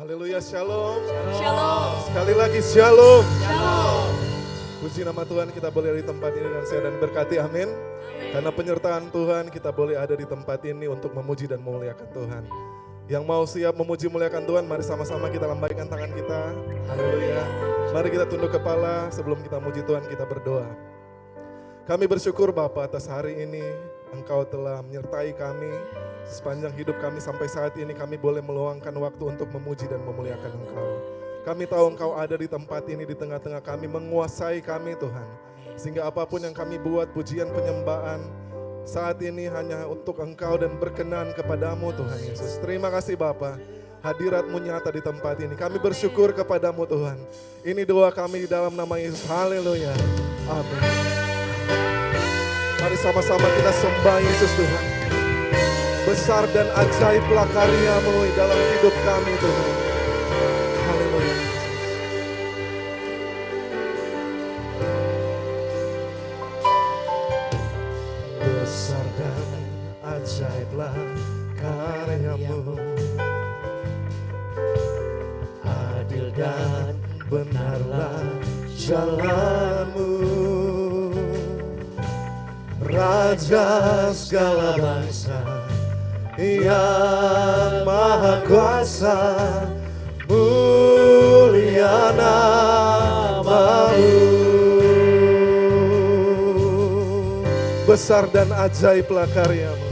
Haleluya, shalom. Shalom. Sekali lagi shalom. Shalom. Puji nama Tuhan, kita boleh ada di tempat ini dengan saya dan berkati, amin. Karena penyertaan Tuhan kita boleh ada di tempat ini untuk memuji dan memuliakan Tuhan. Yang mau siap memuji memuliakan Tuhan, mari sama-sama kita lambaikan tangan kita. Haleluya. Mari kita tunduk kepala sebelum kita memuji Tuhan, kita berdoa. Kami bersyukur Bapa atas hari ini, Engkau telah menyertai kami. Sepanjang hidup kami sampai saat ini kami boleh meluangkan waktu untuk memuji dan memuliakan Engkau. Kami tahu Engkau ada di tempat ini, di tengah-tengah kami, menguasai kami Tuhan. Sehingga apapun yang kami buat, pujian penyembahan saat ini hanya untuk Engkau dan berkenan kepadamu Tuhan Yesus. Terima kasih Bapa, hadirat-Mu nyata di tempat ini. Kami bersyukur kepadamu Tuhan. Ini doa kami di dalam nama Yesus. Haleluya. Amin. Mari sama-sama kita sembah Yesus Tuhan. Besar dan ajaiblah karya-Mu dalam hidup kami Tuhan. Haleluya. Besar dan ajaiblah karya-Mu, adil dan benarlah jalan-Mu, Raja segala bangsa yang maha kuasa, mulia nama-Mu. Besar dan ajaiblah karya-Mu,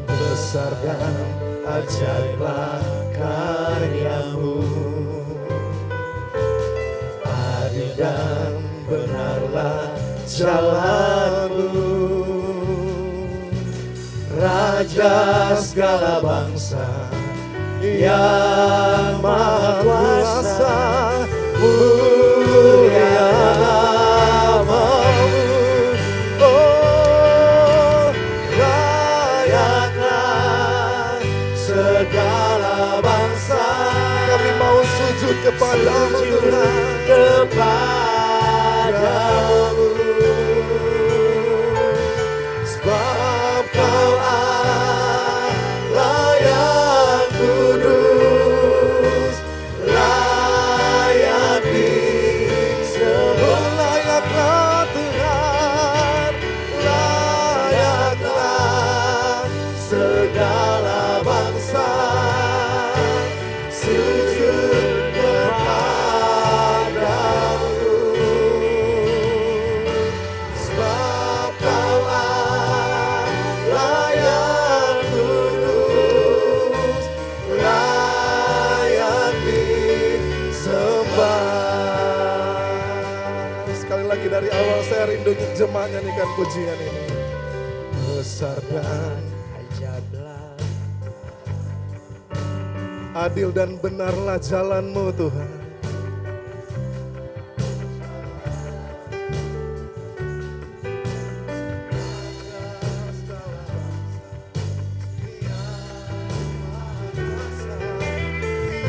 besar dan ajaiblah karya-Mu, adil dan benarlah jalan-Mu, Raja segala bangsa yang maha kuasa, mulia nama-Mu. Oh, layaklah segala bangsa. Kami mau sujud kepadamu Tuhan, kepadamu. Sebab Kau Allah yang kudus, layak disebut. Layaklah Tuhan, layaklah segala bangsa sujud kepadamu. Sebab Kau Allah yang kudus, layak disembah. Sekali lagi dari awal saya rindu jemaat nyanyikan pujian ini. Besar dan ajaiblah, adil dan benarlah jalan-Mu Tuhan.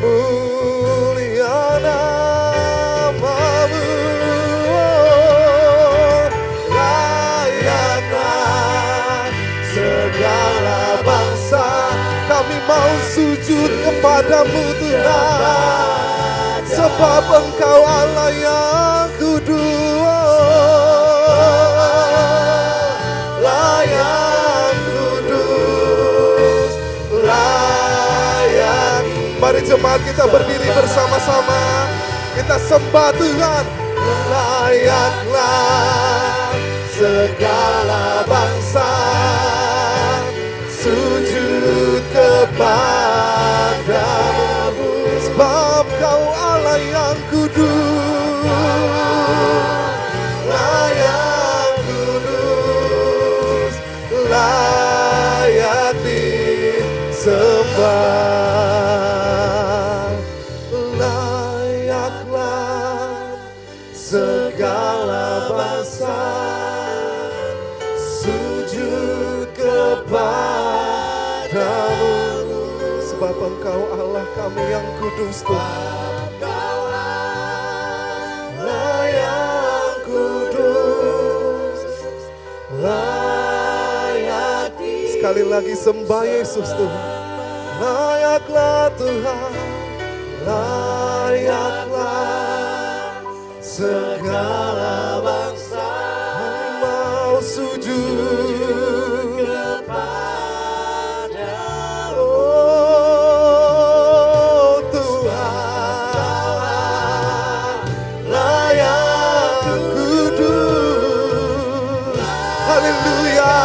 Mulia nama-Mu, layaklah segala bangsa. Kami mau sujud kepadamu Tuhan, sebab Engkau Allah yang kudus, layak kudus, layak. Mari jemaat kita berdiri bersama-sama, kita sembah Tuhan. Layaklah segala bangsa sujud kepadamu, sebab Kau Allah yang kudus, layak kudus, layak disembah. Layaklah segala bangsa sujud kepadamu, sebab Engkau Allah kami yang kudus Tuhan. Allah yang kudus, layak disembah. Sekali lagi sembah Yesus Tuhan. Layaklah Tuhan, layaklah segala bangsa mau sujud kepada oh Tuhan layak kudus haleluya.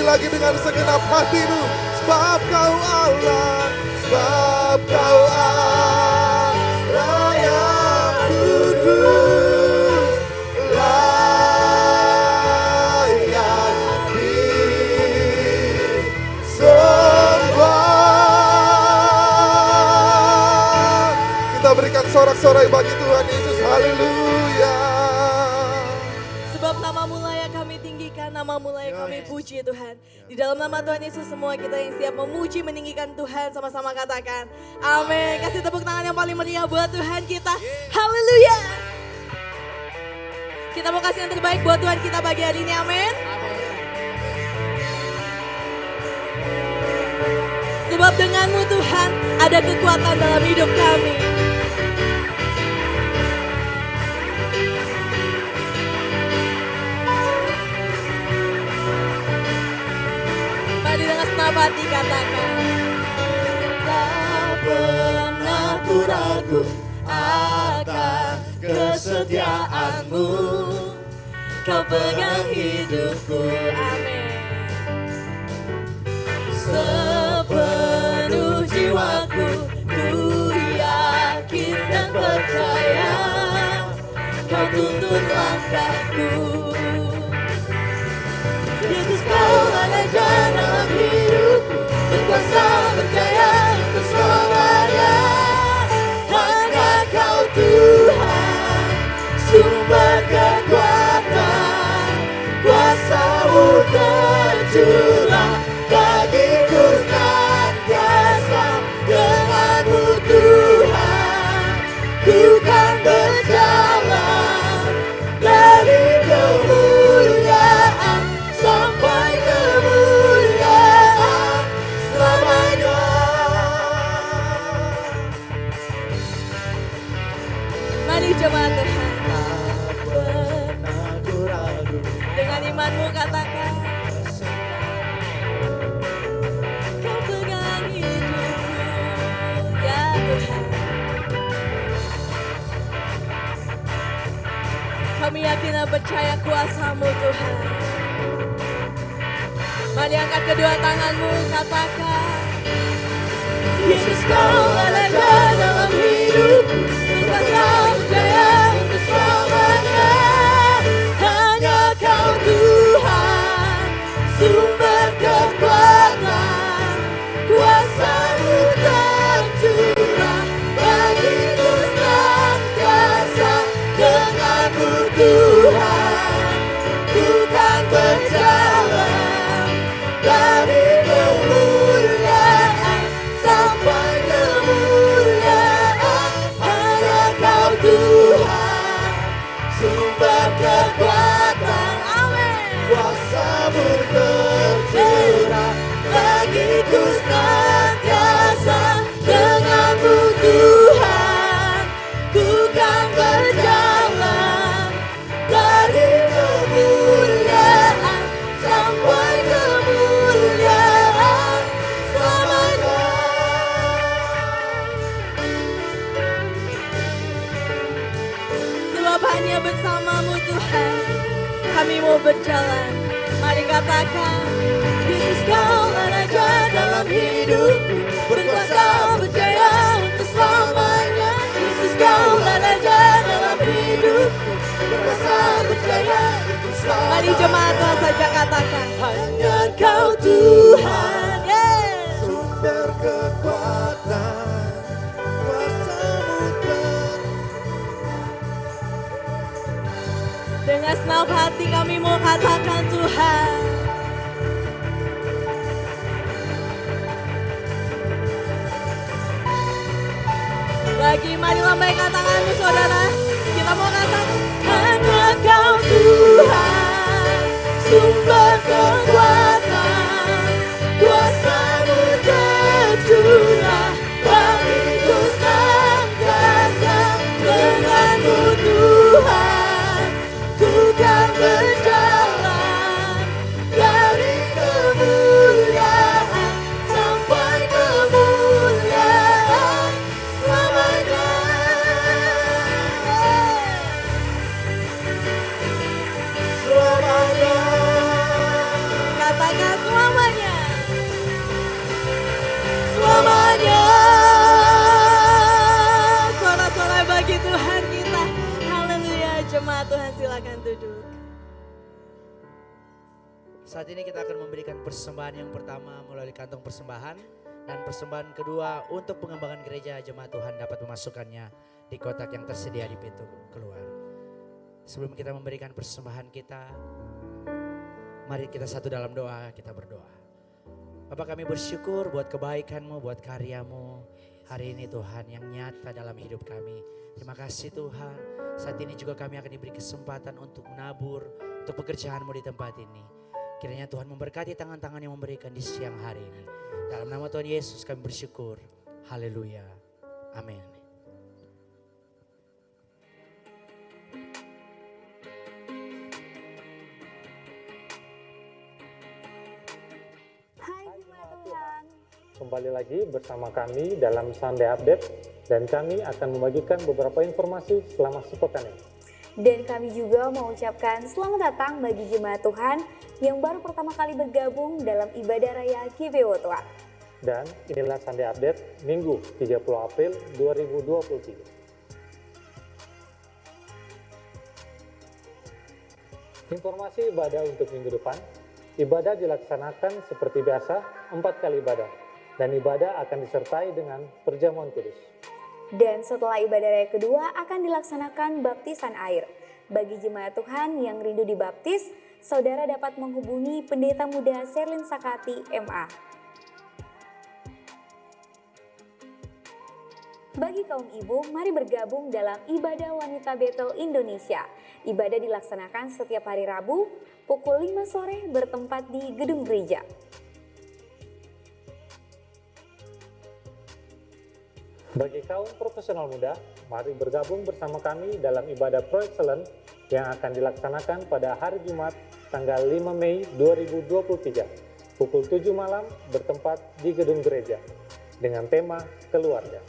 Lagi dengan segenap hatimu, sebab kau Allah, sebab kau Allah yang kudus, layak disembah. Kita berikan sorak-sorai bagi Tuhan Yesus, haleluya. Sebab namamu layak kami tinggikan, namamu layak kami puji Tuhan. Di dalam nama Tuhan Yesus semua kita yang siap memuji meninggikan Tuhan sama-sama katakan amin. Kasih tepuk tangan yang paling meriah buat Tuhan kita. Haleluya. Kita mau kasih yang terbaik buat Tuhan kita pagi hari ini, amin. Sebab denganmu Tuhan ada kekuatan dalam hidup kami. Dengan senang hati katakan, tak pernah ku ragu akan kesetiaanmu, kau pegang hidupku, amin. Sepenuh jiwaku ku yakin dan percaya, kau tuntun langkahku. Yesus kau ada dalam hidupku, berkuasa berjaya untuk selamanya. Hanya kau Tuhan, sumber kekuatan, kuasa-Mu tercurah bagiku senantiasa. Denganmu Tuhan, ku kan berjalan dari kemuliaan sampai kemuliaan selamanya. Mari jemaat Tuhan, tak pernah ku ragu. Dengan imanmu katakan, kau pegang hidupku, ya Tuhan. Kami yakin dan percaya kuasa-Mu Tuhan. Mari angkat kedua tanganmu, katakan, Yesus kau ada dalam hidupku, berkuasa berjaya untuk selamanya. Hanya kau Tuhan, sumber kekuatan, kuasa-Mu tercurah bagiku senantiasa. Denganmu Tuhan, ku kan berjalan dari kemuliaan sampai kemuliaan. sebab hanya bersamamu Tuhan kami mau berjalan. Mari katakan, Yesus kaulah Raja dalam hidupku, berkuasa berjaya untuk selamanya. Yesus kaulah Raja dalam hidupku, berkuasa berjaya untuk selamanya. Mari jemaat Tuhan saja katakan, hanya Kau Tuhan, Sumber kekuatan, kuasa-Mu dengan senang hati kami mau katakan Tuhan. Lagi mari lambaikan tanganmu saudara. Kita mau katakan hanya Kau Tuhan, sumber kekuatan, kuasa-Mu tercurah bagiku senantiasa. Denganmu Tuhan ku kan berjalan dari kemuliaan sampai kemuliaan selamanya. selamanya. Katakan selamanya. Selamanya. Sorak-sorai bagi Tuhan kita. Haleluya. Jemaat Tuhan silakan duduk. Saat ini kita akan memberikan persembahan yang pertama melalui kantong persembahan. Dan persembahan kedua untuk pengembangan gereja, jemaat Tuhan dapat memasukkannya di kotak yang tersedia di pintu keluar. Sebelum kita memberikan persembahan kita, mari kita satu dalam doa, kita berdoa. Bapa, kami bersyukur buat kebaikan-Mu, buat karya-Mu hari ini Tuhan yang nyata dalam hidup kami. Terima kasih Tuhan, saat ini juga kami akan diberi kesempatan untuk menabur, untuk pekerjaan-Mu di tempat ini. Kiranya Tuhan memberkati tangan-tangan yang memberikan di siang hari ini. Dalam nama Tuhan Yesus kami bersyukur. Haleluya. Amin. Hai jemaat Tuhan. Kembali lagi bersama kami dalam Sunday Update dan kami akan membagikan beberapa informasi selama sepekan ini. Dan kami juga mengucapkan selamat datang bagi jemaat Tuhan yang baru pertama kali bergabung dalam ibadah raya GBW Tuhan. Dan inilah Sunday Update Minggu 30 April 2023. Informasi ibadah untuk minggu depan. Ibadah dilaksanakan seperti biasa 4 kali ibadah. Dan ibadah akan disertai dengan perjamuan kudus. Dan setelah ibadah raya kedua akan dilaksanakan baptisan air. Bagi jemaat Tuhan yang rindu dibaptis, saudara dapat menghubungi Pendeta Muda Sherlyn Sakati MA. Bagi kaum ibu, mari bergabung dalam ibadah wanita Betel Indonesia. Ibadah dilaksanakan setiap hari Rabu pukul 5 sore bertempat di gedung gereja. Bagi kaum profesional muda, mari bergabung bersama kami dalam ibadah Pro Excellence yang akan dilaksanakan pada hari Jumat tanggal 5 Mei 2023 pukul 7 malam bertempat di gedung gereja dengan tema keluarga.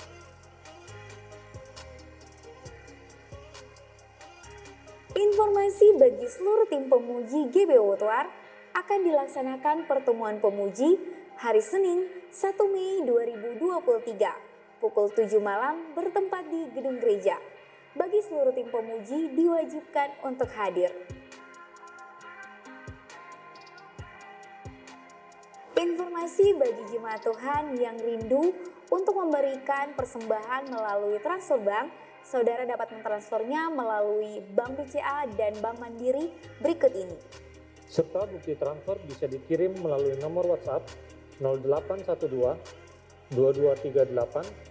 Informasi bagi seluruh tim pemuji GBW Tuar akan dilaksanakan pertemuan pemuji hari Senin 1 Mei 2023 pukul 7 malam bertempat di gedung gereja. Bagi seluruh tim pemuji diwajibkan untuk hadir. Informasi bagi jemaat Tuhan yang rindu untuk memberikan persembahan melalui transfer bank, saudara dapat mentransfernya melalui Bank BCA dan Bank Mandiri berikut ini. Serta bukti transfer bisa dikirim melalui nomor WhatsApp 0812 2238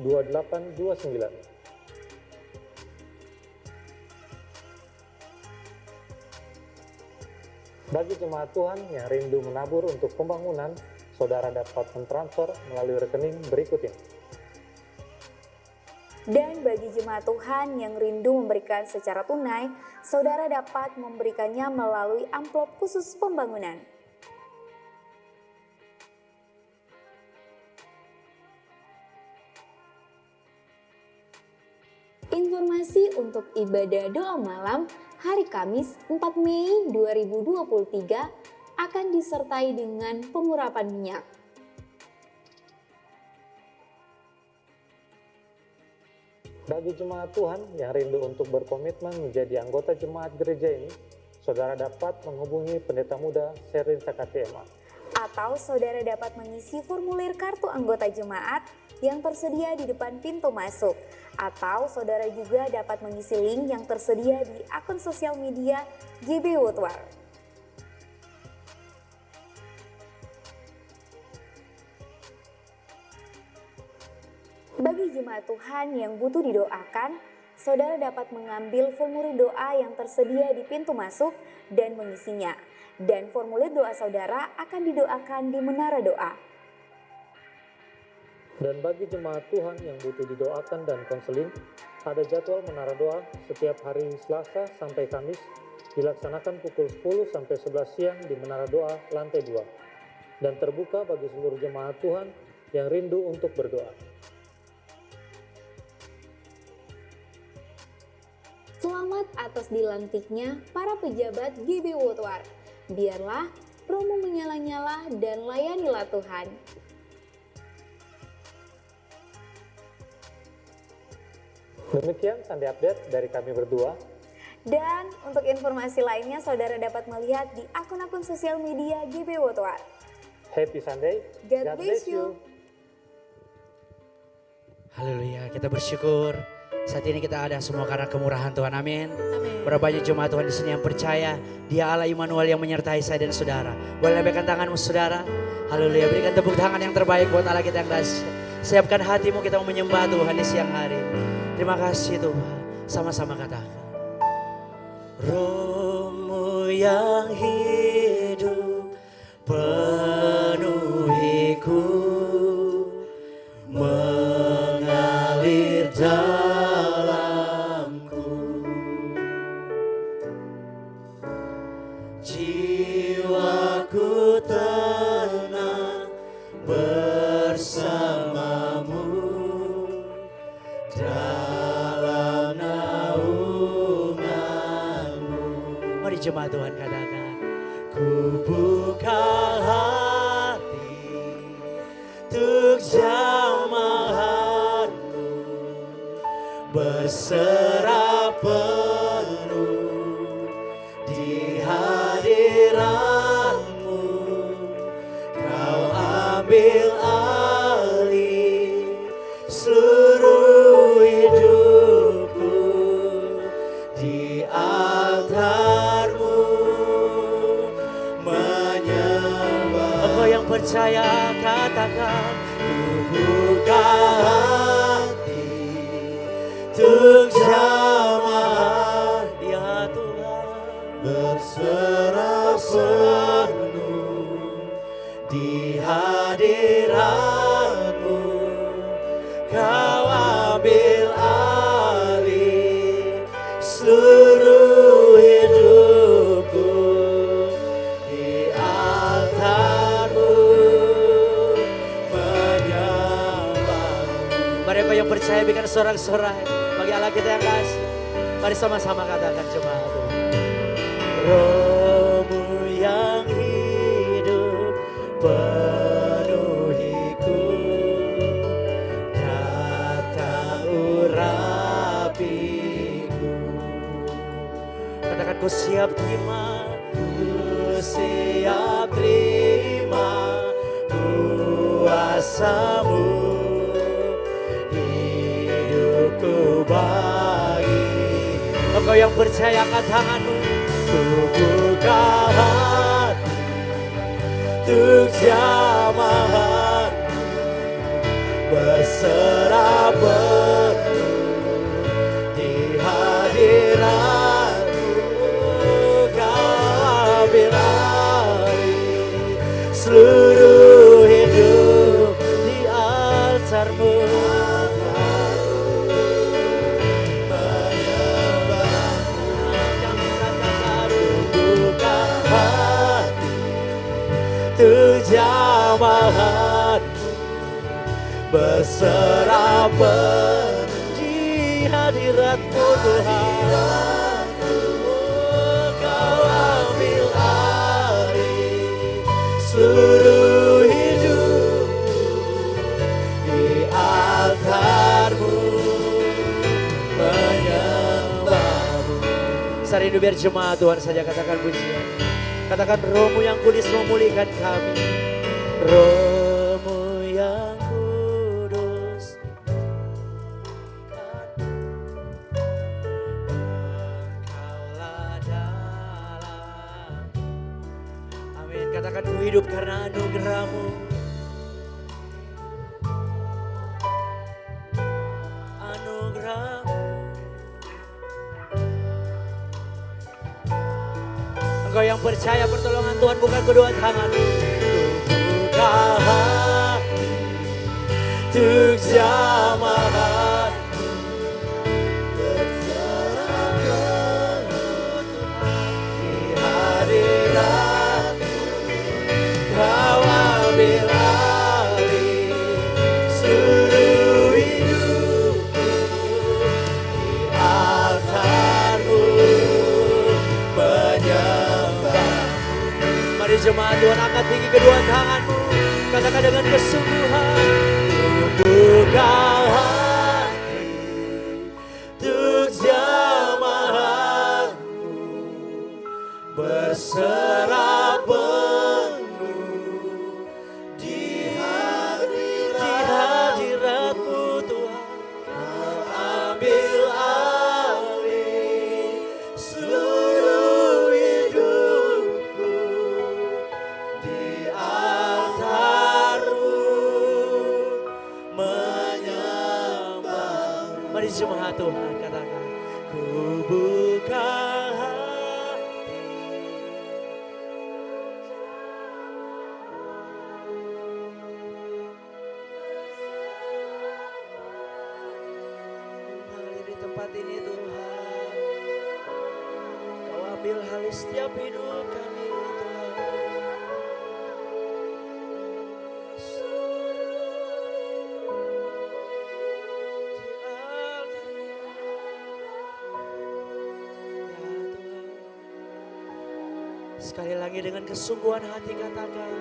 2829. Bagi jemaat Tuhan yang rindu menabur untuk pembangunan, saudara dapat mentransfer melalui rekening berikut ini. Dan bagi jemaat Tuhan yang rindu memberikan secara tunai, saudara dapat memberikannya melalui amplop khusus pembangunan. Informasi untuk ibadah doa malam hari Kamis 4 Mei 2023 akan disertai dengan pengurapan minyak. Bagi jemaat Tuhan yang rindu untuk berkomitmen menjadi anggota jemaat gereja ini, saudara dapat menghubungi Pendeta Muda Sherin Sakatiema. Atau saudara dapat mengisi formulir kartu anggota jemaat yang tersedia di depan pintu masuk. Atau saudara juga dapat mengisi link yang tersedia di akun sosial media GBW Tuar. Bagi jemaat Tuhan yang butuh didoakan, saudara dapat mengambil formulir doa yang tersedia di pintu masuk dan mengisinya. Dan formulir doa saudara akan didoakan di menara doa. Dan bagi jemaat Tuhan yang butuh didoakan dan konseling, ada jadwal menara doa setiap hari Selasa sampai Kamis, dilaksanakan pukul 10 sampai 11 siang di menara doa lantai 2, dan terbuka bagi seluruh jemaat Tuhan yang rindu untuk berdoa. Selamat atas dilantiknya para pejabat GBW Tuar. Biarlah rohmu menyala-nyala dan layanilah Tuhan. Demikian Sunday Update dari kami berdua. Dan untuk informasi lainnya saudara dapat melihat di akun-akun sosial media GBW Tuar. Happy Sunday. God bless you. Haleluya, kita bersyukur. Saat ini kita ada semua karena kemurahan Tuhan, amin. Amin. Berapa banyak jemaat Tuhan di sini yang percaya Dia Allah Immanuel yang menyertai saya dan saudara. Boleh lambaikan tanganmu saudara. Haleluya, berikan tepuk tangan yang terbaik buat Allah kita yang dahsyat. Siapkan hatimu, kita mau menyembah Tuhan di siang hari. Terima kasih Tuhan. Sama-sama katakan. Rohmu yang hidup penuhiku, mengalir dalamku. Jiwaku tenang bersamamu dalam naunganmu. Mari jemaat Tuhan katakan, ku buka hati untuk jamahanmu, berserah penuh di hadiratmu. Kau ambil alih seluruh hidupku di altarmu, menyembah. Engkau yang percaya katakan, ku buka hati untuk jamaah ya Tuhan, berserah penuh di hadiratmu. Kau ambil alih seluruh hidupku di altarmu, menyembahmu. Mari kau yang percaya berikan sorak-sorai bagi Allah kita yang kasih. Mari sama-sama katakan jemaat. Rohmu yang hidup penuhiku, datang urapiku. Katakan, ku siap terima, ku siap terima kuasamu, hidupku bagi. Engkau yang percaya angkat tanganmu. Ku buka hati untuk jamahanmu, berserah penuh di hadiratmu. Kau ambil alih seluruh hidup di altarmu. Untuk jamahanmu, berserah penuh di hadirat hadirat-Mu Tuhan. Oh, Kau ambil alih seluruh hidupku di altar-Mu menyembah-Mu. Saat ini biar jemaat Tuhan saja katakan pujian. Katakan Roh-Mu yang kudus memulihkan kami. Roh-Mu yang kudus Engkaulah dalam. Amin. Katakan ku hidup karena anugerah-Mu. Anugerah-Mu. Engkau yang percaya pertolongan Tuhan bukan kedua tangan-Mu. Buka hati untuk jamaah berserah di hadirat-Mu. Kau ambil alih seluruh hidupku di altar-Mu menyembah. Mari jemaat Tuhan angkat tinggi kedua tangan-Mu. Katakan dengan kesungguhan. Buka hati untuk jamaah-Mu berserah penuh di hadirat-Mu Tuhan. Kau ambil alih seluruh hidupku di altar-Mu menyembah. Mari jemaat Tuhan katakan, ku buka hati. Mengaliri tempat ini Tuhan. Kau ambil alih setiap hidup kami Tuhan. Sekali lagi dengan kesungguhan hati katakan,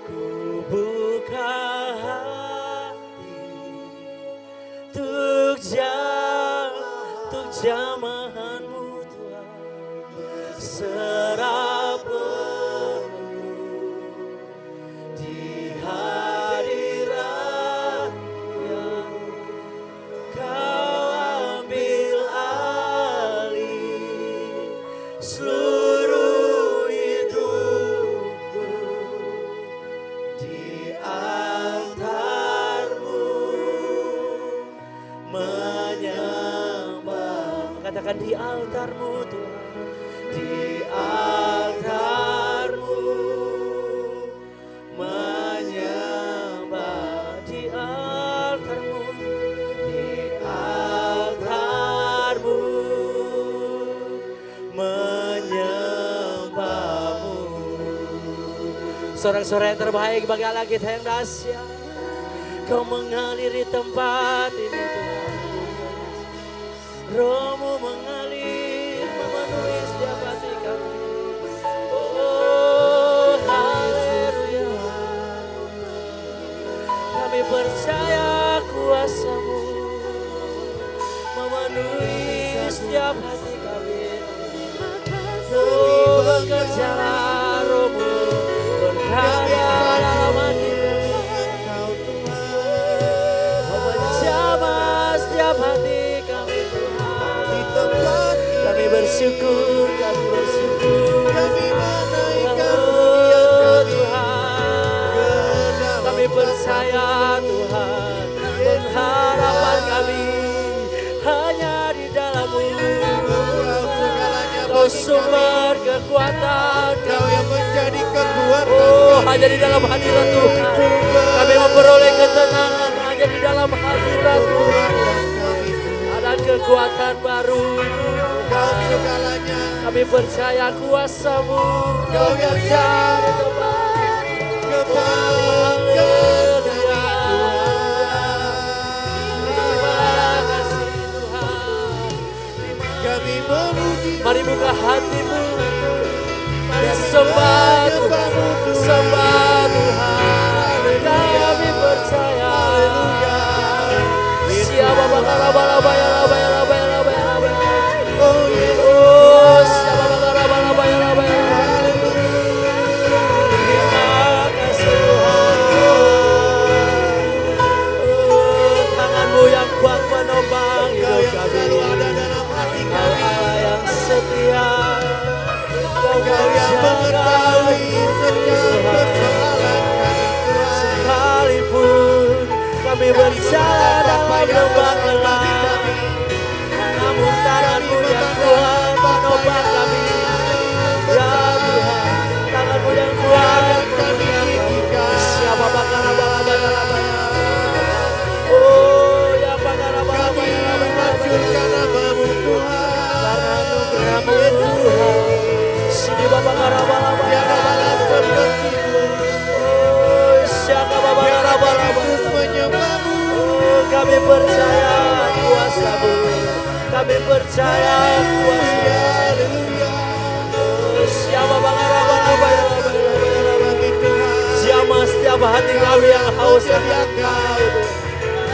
ku buka hati untuk jamahan-Mu Tuhan. Serah penuh di hadirat yang Kau ambil alih seluruh hidupku di altar-Mu menyembah. Katakan di altar-Mu Tuhan. Di altar-Mu menyembah. Di altar-Mu. Di altar-Mu menyembah-Mu. Sorak-sorak yang terbaik bagi Allah kita yang dahsyat. Kau mengaliri tempat ini Tuhan. Roh-Mu mengalir memenuhi setiap hati kami. Oh haleluya. Kami percaya kuasa-Mu memenuhi setiap hati kami. Oh bekerjalah Roh-Mu berkarya dalam hati kami. Kau menjamah setiap hati kami Tuhan. Kami bersyukur, kami bersyukur. Oh Tuhan, kami percaya Tuhan, pengharapan kami hanya di dalam-Mu. Kau sumber kekuatan, Kau yang menjadi kekuatan. Oh, hanya di dalam hadirat Tuhan kami memperoleh ketenangan. Hanya di dalam hadirat Tuhan ada kekuatan baru. Kau segalanya. Kami percaya kuasa-Mu. Kau yang cari tempat kebanggaan. Terima kasih Tuhan. Mari buka hatimu. Mari sembah Tuhan, sembah Tuhan. Kami percaya. Siapa bakal abaya. Oh siapa bakal abaya. Terima kasih Tuhan. Tanganmu yang kuat menopang hidup kami. Kau Allah yang setia. Kau yang mengetahui setiap persoalan kami Tuhan. Sekalipun kami berjalan dalam lembah gelap, namun tanganmu yang kuat menopang kami. Ya Tuhan, tanganmu yang kuat menopang. Siapa bakal abaya. Oh ya bakal abaya. Menghancurkan namamu Tuhan. Karena anugerahmu Tuhan. Sini Bapak Karabala tiada balas sepertimu. Oh siapa Bapak Karabala terus menyembahmu. Oh kami percaya kuasa-Mu. Kami percaya kuasa. Haleluya. Oh siapa Bapak Karabala siapa setiap hati kami yang haus akan Engkau.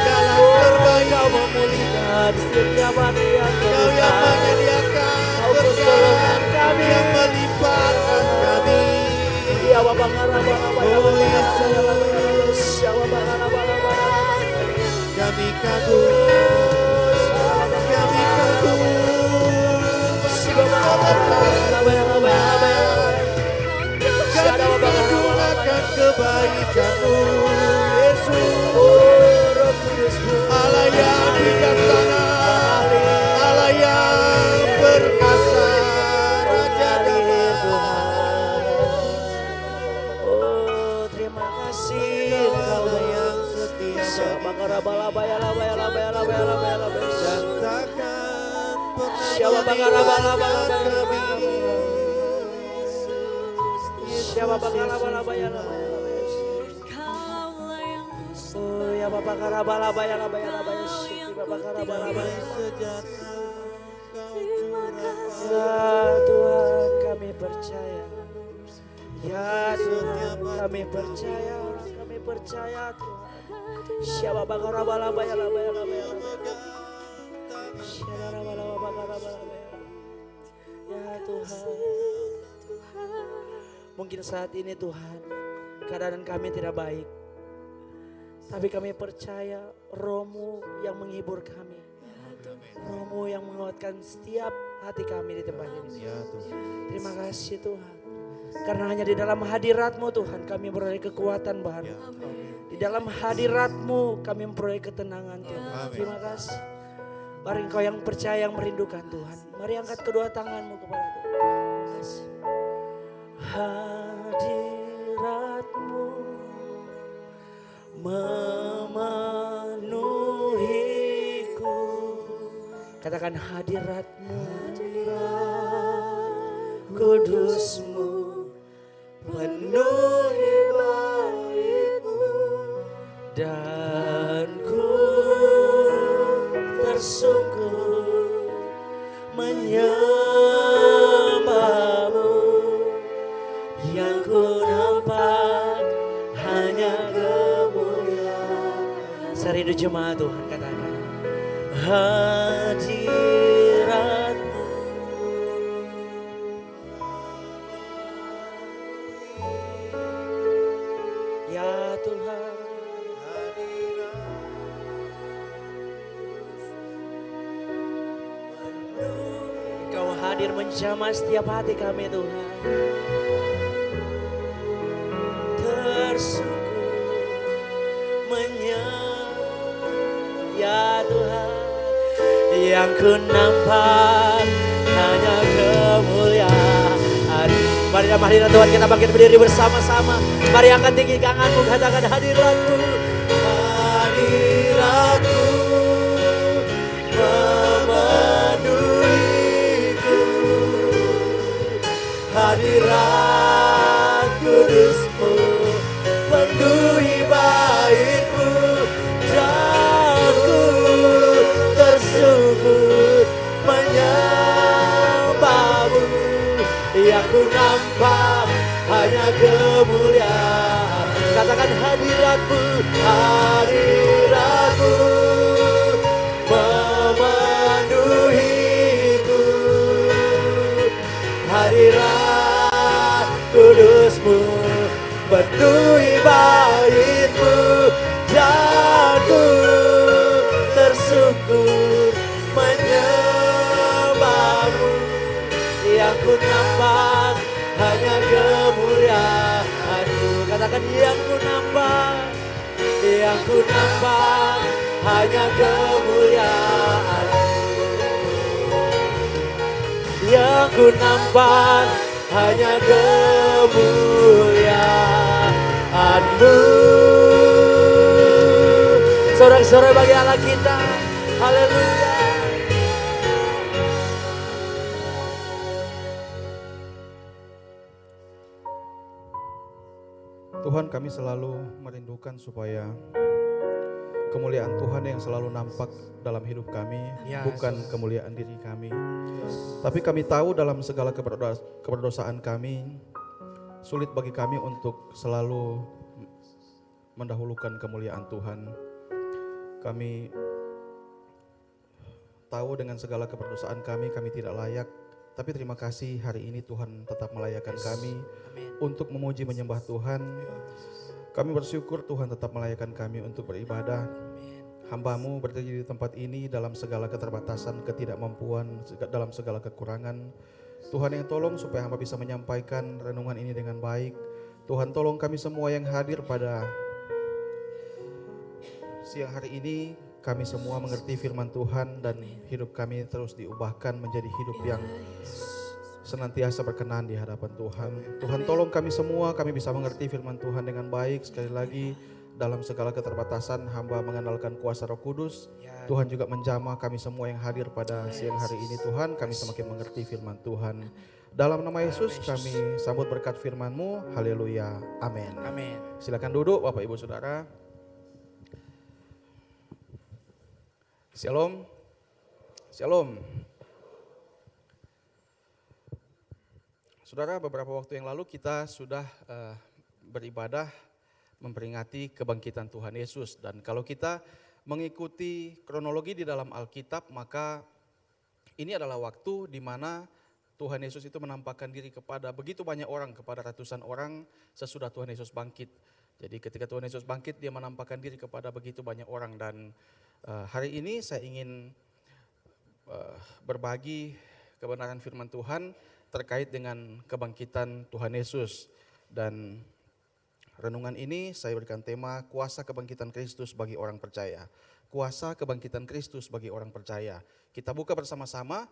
Dalam terbaik Kau memulihkan setiap hati yang Kau yang menyediakan pertolongan kami yang melimpahkan kami. Ya Bapak kami kagum, kami kagum. Kami kagum akan kebaikan-Mu Yesus. Allah yang bijaksana, Allah yang perkasa, Raja damai Tuhan. Oh terima kasih Engkau yang setia. Siapa karabala-baya. Siapa karabala-baya. Siapa karabala-baya. Oh ya Bapak karabala-baya. Bapak karabala-baya. Ya Tuhan kami percaya. Ya Tuhan kami percaya. Kami percaya Tuhan. Siapa bakal abaya. Ya Tuhan. Mungkin saat ini Tuhan keadaan kami tidak baik. Tapi kami percaya Roh-Mu yang menghibur kami. Roh-Mu yang menguatkan setiap hati kami di tempat ini. Terima kasih Tuhan. Karena hanya di dalam hadirat-Mu Tuhan kami beroleh kekuatan baru. Di dalam hadirat-Mu kami memperoleh ketenangan Tuhan. Terima kasih. Mari Engkau yang percaya, yang merindukan Tuhan. Mari angkat kedua tanganmu kepada Tuhan. Terima kasih. Hadirat-Mu memenuhiku. Katakan hadirat-Mu, kudus-Mu penuhi bait-Mu. Dan ku tersungkur menyembah-Mu. Yang ku nampak hanya kemuliaan. Serindu jemaat Tuhan katakan hadirat-Mu. Ya Tuhan, Engkau hadir menjamah setiap hati kami Tuhan. Tersungkur menyembah, ya Tuhan, yang ku nampak hanya kemuliaan. Mari dalam hadirat Tuhan kita bangkit berdiri bersama-sama. Mari angkat tinggi tanganmu, katakan hadirat-Mu. Hadirat-Mu memenuhiku. Hadirat kudus-Mu penuhi bait-Mu. Dan ku tersungkur menyembah. hadiratmu, hadiratmu memenuhiku. Hadirat kudusmu penuhi baitmu, dan ku tersungkur menyembahmu. Yang ku nampak hanya kemuliaan-Mu. Katakan yang ku nampak hanya kemuliaan-Mu. Yang ku nampak hanya kemuliaan-Mu. Sorak-sorai bagi Allah kita. Haleluya. Tuhan, kami selalu merindukan supaya kemuliaan Tuhan yang selalu nampak dalam hidup kami, Yes. bukan kemuliaan diri kami. Tapi kami tahu dalam segala keberdosaan kami, sulit bagi kami untuk selalu mendahulukan kemuliaan Tuhan. Kami tahu dengan segala keberdosaan kami tidak layak. Tapi terima kasih hari ini Tuhan tetap melayakkan kami Amin. untuk memuji menyembah Tuhan. Kami bersyukur Tuhan tetap melayakkan kami untuk beribadah. Hamba-Mu berdiri di tempat ini dalam segala keterbatasan, ketidakmampuan, dalam segala kekurangan. Tuhan yang tolong supaya hamba bisa menyampaikan renungan ini dengan baik. Tuhan tolong kami semua yang hadir pada siang hari ini. Kami semua mengerti firman Tuhan dan hidup kami terus diubahkan menjadi hidup yang senantiasa berkenan di hadapan Tuhan. Tuhan tolong kami semua, kami bisa mengerti firman Tuhan dengan baik. Sekali lagi dalam segala keterbatasan hamba mengandalkan kuasa Roh Kudus. Tuhan juga menjamah kami semua yang hadir pada siang hari ini. Tuhan, kami semakin mengerti firman Tuhan. Dalam nama Yesus kami sambut berkat firman-Mu. Haleluya. Amin. Amin. Silakan duduk Bapak Ibu Saudara. Shalom. Shalom. Saudara, beberapa waktu yang lalu kita sudah beribadah memperingati kebangkitan Tuhan Yesus. Dan kalau kita mengikuti kronologi di dalam Alkitab, maka ini adalah waktu di mana Tuhan Yesus itu menampakkan diri kepada begitu banyak orang, kepada ratusan orang sesudah Tuhan Yesus bangkit. Jadi ketika Tuhan Yesus bangkit, dia menampakkan diri kepada begitu banyak orang. Dan hari ini saya ingin berbagi kebenaran firman Tuhan terkait dengan kebangkitan Tuhan Yesus. Dan renungan ini saya berikan tema kuasa kebangkitan Kristus bagi orang percaya. Kuasa kebangkitan Kristus bagi orang percaya. Kita buka bersama-sama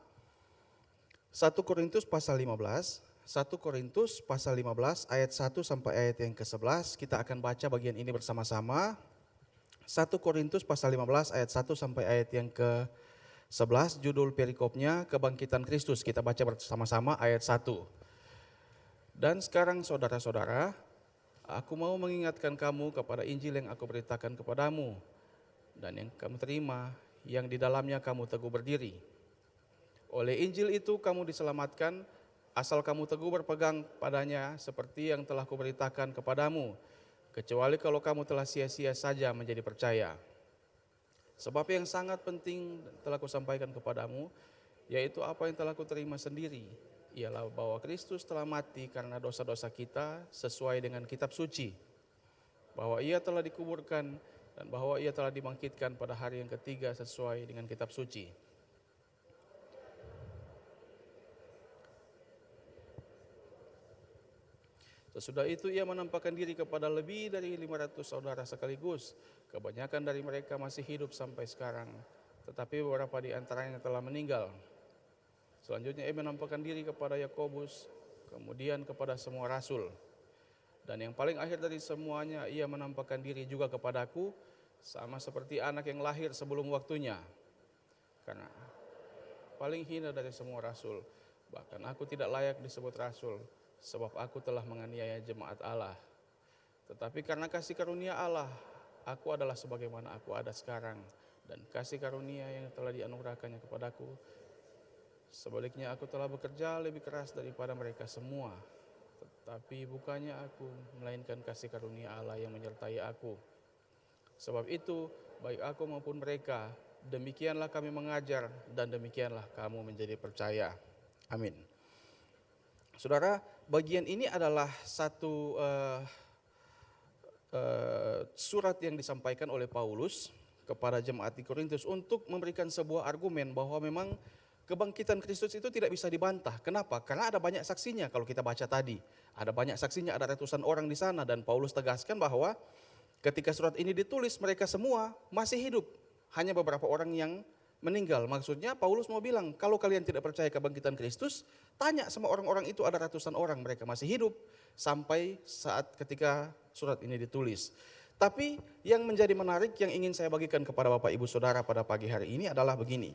1 Korintus pasal 15. 1 Korintus pasal 15 ayat 1 sampai ayat yang ke-11. Kita akan baca bagian ini bersama-sama. 1 Korintus pasal 15 ayat 1 sampai ayat yang ke-11. Judul perikopnya kebangkitan Kristus. Kita baca bersama-sama ayat 1. Dan sekarang saudara-saudara, aku mau mengingatkan kamu kepada Injil yang aku beritakan kepadamu dan yang kamu terima, yang di dalamnya kamu teguh berdiri. Oleh Injil itu kamu diselamatkan, asal kamu teguh berpegang padanya seperti yang telah kuberitakan kepadamu, kecuali kalau kamu telah sia-sia saja menjadi percaya. Sebab yang sangat penting telah kusampaikan kepadamu, yaitu apa yang telah kuterima sendiri, ialah bahwa Kristus telah mati karena dosa-dosa kita sesuai dengan kitab suci, bahwa ia telah dikuburkan dan bahwa ia telah dibangkitkan pada hari yang ketiga sesuai dengan kitab suci. Sesudah itu ia menampakkan diri kepada lebih dari 500 saudara sekaligus. Kebanyakan dari mereka masih hidup sampai sekarang, tetapi beberapa di antaranya telah meninggal. Selanjutnya ia menampakkan diri kepada Yakobus, kemudian kepada semua rasul. Dan yang paling akhir dari semuanya, ia menampakkan diri juga kepadaku, sama seperti anak yang lahir sebelum waktunya. Karena paling hina dari semua rasul, bahkan aku tidak layak disebut rasul, sebab aku telah menganiaya jemaat Allah. Tetapi karena kasih karunia Allah, aku adalah sebagaimana aku ada sekarang. Dan kasih karunia yang telah dianugerahkannya kepadaku, sebaliknya aku telah bekerja lebih keras daripada mereka semua. Tetapi bukannya aku, melainkan kasih karunia Allah yang menyertai aku. Sebab itu, baik aku maupun mereka, demikianlah kami mengajar dan demikianlah kamu menjadi percaya. Amin. Saudara, bagian ini adalah satu surat yang disampaikan oleh Paulus kepada jemaat di Korintus untuk memberikan sebuah argumen bahwa memang kebangkitan Kristus itu tidak bisa dibantah. Kenapa? Karena ada banyak saksinya. Kalau kita baca tadi, ada banyak saksinya, ada ratusan orang di sana, dan Paulus tegaskan bahwa ketika surat ini ditulis mereka semua masih hidup. Hanya beberapa orang yang meninggal. Maksudnya Paulus mau bilang, kalau kalian tidak percaya kebangkitan Kristus, tanya sama orang-orang itu, ada ratusan orang, mereka masih hidup sampai saat ketika surat ini ditulis. Tapi yang menjadi menarik yang ingin saya bagikan kepada Bapak Ibu Saudara pada pagi hari ini adalah begini.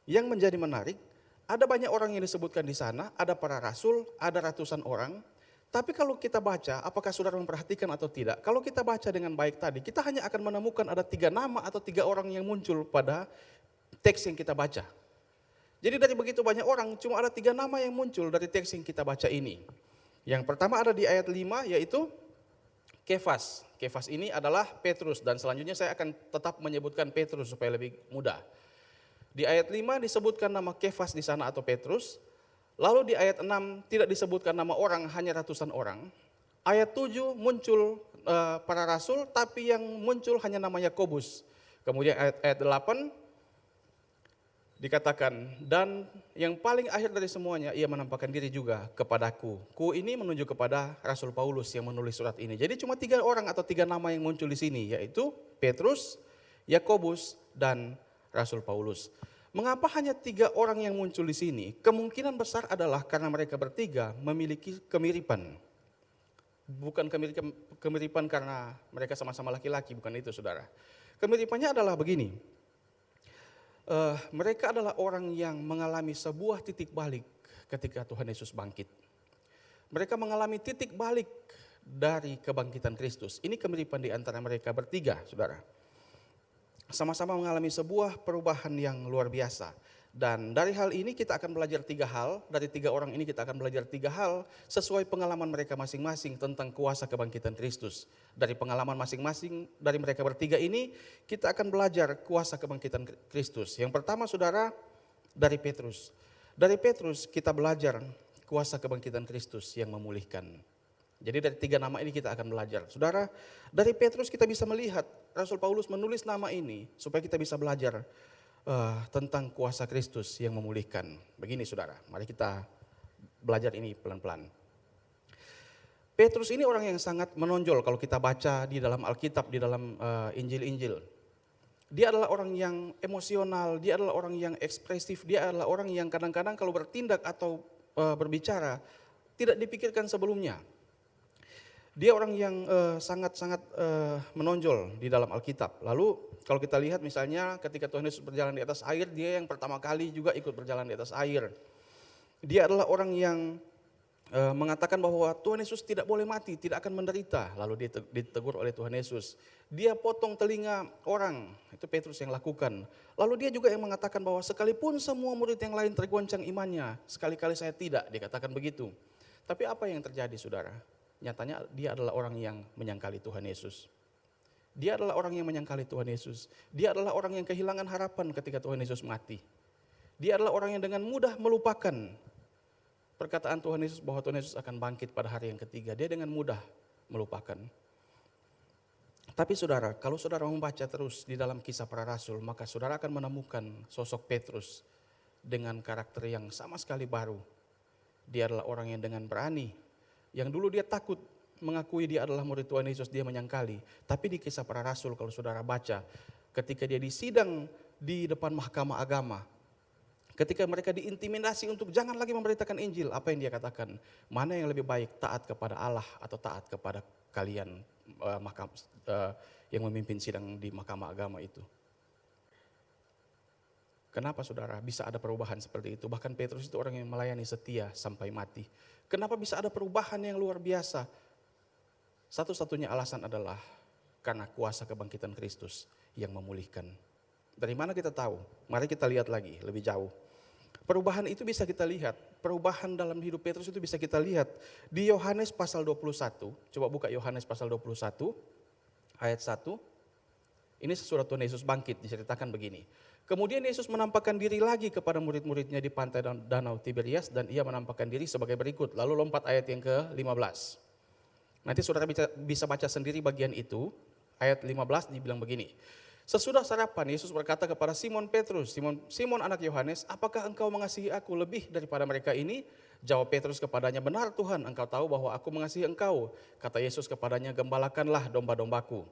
Yang menjadi menarik, ada banyak orang yang disebutkan di sana, ada para rasul, ada ratusan orang. Tapi kalau kita baca, apakah saudara memperhatikan atau tidak? Kalau kita baca dengan baik tadi, kita hanya akan menemukan ada 3 nama atau 3 orang yang muncul pada teks yang kita baca. Jadi dari begitu banyak orang, cuma ada 3 nama yang muncul dari teks yang kita baca ini. Yang pertama ada di ayat 5, yaitu Kefas. Kefas ini adalah Petrus, dan selanjutnya saya akan tetap menyebutkan Petrus supaya lebih mudah. Di ayat 5 disebutkan nama Kefas di sana atau Petrus. Lalu di ayat 6 tidak disebutkan nama orang, hanya ratusan orang. Ayat 7 muncul para rasul, tapi yang muncul hanya nama Yakobus. Kemudian ayat 8 dikatakan, dan yang paling akhir dari semuanya, ia menampakkan diri juga kepadaku. Ku ini menunjuk kepada Rasul Paulus yang menulis surat ini. Jadi cuma 3 orang atau 3 nama yang muncul di sini, yaitu Petrus, Yakobus, dan Rasul Paulus. Mengapa hanya 3 orang yang muncul di sini? Kemungkinan besar adalah karena mereka bertiga memiliki kemiripan. Bukan kemiripan karena mereka sama-sama laki-laki, bukan itu saudara. Kemiripannya adalah begini. Mereka adalah orang yang mengalami sebuah titik balik ketika Tuhan Yesus bangkit. Mereka mengalami titik balik dari kebangkitan Kristus. Ini kemiripan di antara mereka bertiga, saudara. Sama-sama mengalami sebuah perubahan yang luar biasa. Dan dari hal ini kita akan belajar 3 hal. Dari 3 orang ini kita akan belajar 3 hal sesuai pengalaman mereka masing-masing tentang kuasa kebangkitan Kristus. Dari pengalaman masing-masing dari mereka bertiga ini kita akan belajar kuasa kebangkitan Kristus. Yang pertama saudara, dari Petrus. Dari Petrus kita belajar kuasa kebangkitan Kristus yang memulihkan. Jadi dari 3 nama ini kita akan belajar. Saudara, dari Petrus kita bisa melihat Rasul Paulus menulis nama ini supaya kita bisa belajar tentang kuasa Kristus yang memulihkan. Begini saudara, mari kita belajar ini pelan-pelan. Petrus ini orang yang sangat menonjol kalau kita baca di dalam Alkitab, di dalam Injil-Injil. Dia adalah orang yang emosional, dia adalah orang yang ekspresif, dia adalah orang yang kadang-kadang kalau bertindak atau berbicara tidak dipikirkan sebelumnya. Dia orang yang sangat-sangat menonjol di dalam Alkitab. Lalu kalau kita lihat misalnya ketika Tuhan Yesus berjalan di atas air, dia yang pertama kali juga ikut berjalan di atas air. Dia adalah orang yang mengatakan bahwa Tuhan Yesus tidak boleh mati, tidak akan menderita. Lalu dia ditegur oleh Tuhan Yesus. Dia potong telinga orang, itu Petrus yang lakukan. Lalu dia juga yang mengatakan bahwa sekalipun semua murid yang lain tergoncang imannya, sekali-kali saya tidak, dikatakan begitu. Tapi apa yang terjadi saudara? Nyatanya dia adalah orang yang menyangkali Tuhan Yesus. Dia adalah orang yang menyangkali Tuhan Yesus. Dia adalah orang yang kehilangan harapan ketika Tuhan Yesus mati. Dia adalah orang yang dengan mudah melupakan perkataan Tuhan Yesus bahwa Tuhan Yesus akan bangkit pada hari yang ketiga. Dia dengan mudah melupakan. Tapi saudara, kalau saudara membaca terus di dalam kisah para rasul, maka saudara akan menemukan sosok Petrus dengan karakter yang sama sekali baru. Dia adalah orang yang dengan berani. Yang dulu dia takut mengakui dia adalah murid Tuhan Yesus, dia menyangkali. Tapi di kisah para rasul kalau saudara baca, ketika dia disidang di depan mahkamah agama, ketika mereka diintimidasi untuk jangan lagi memberitakan Injil, apa yang dia katakan? Mana yang lebih baik, taat kepada Allah atau taat kepada kalian yang memimpin sidang di mahkamah agama itu? Kenapa saudara bisa ada perubahan seperti itu? Bahkan Petrus itu orang yang melayani setia sampai mati. Kenapa bisa ada perubahan yang luar biasa? Satu-satunya alasan adalah karena kuasa kebangkitan Kristus yang memulihkan. Dari mana kita tahu? Mari kita lihat lagi lebih jauh. Perubahan itu bisa kita lihat. Perubahan dalam hidup Petrus itu bisa kita lihat. Di Yohanes pasal 21. Coba buka Yohanes pasal 21 ayat 1. Ini sesudah Tuhan Yesus bangkit, diceritakan begini. Kemudian Yesus menampakkan diri lagi kepada murid-muridnya di pantai Danau Tiberias dan ia menampakkan diri sebagai berikut. Lalu lompat ayat yang ke-15. Nanti saudara bisa baca sendiri bagian itu. Ayat 15 dibilang begini. Sesudah sarapan Yesus berkata kepada Simon Petrus, Simon anak Yohanes, apakah engkau mengasihi aku lebih daripada mereka ini? Jawab Petrus kepadanya, benar Tuhan, engkau tahu bahwa aku mengasihi engkau. Kata Yesus kepadanya, gembalakanlah domba-dombaku.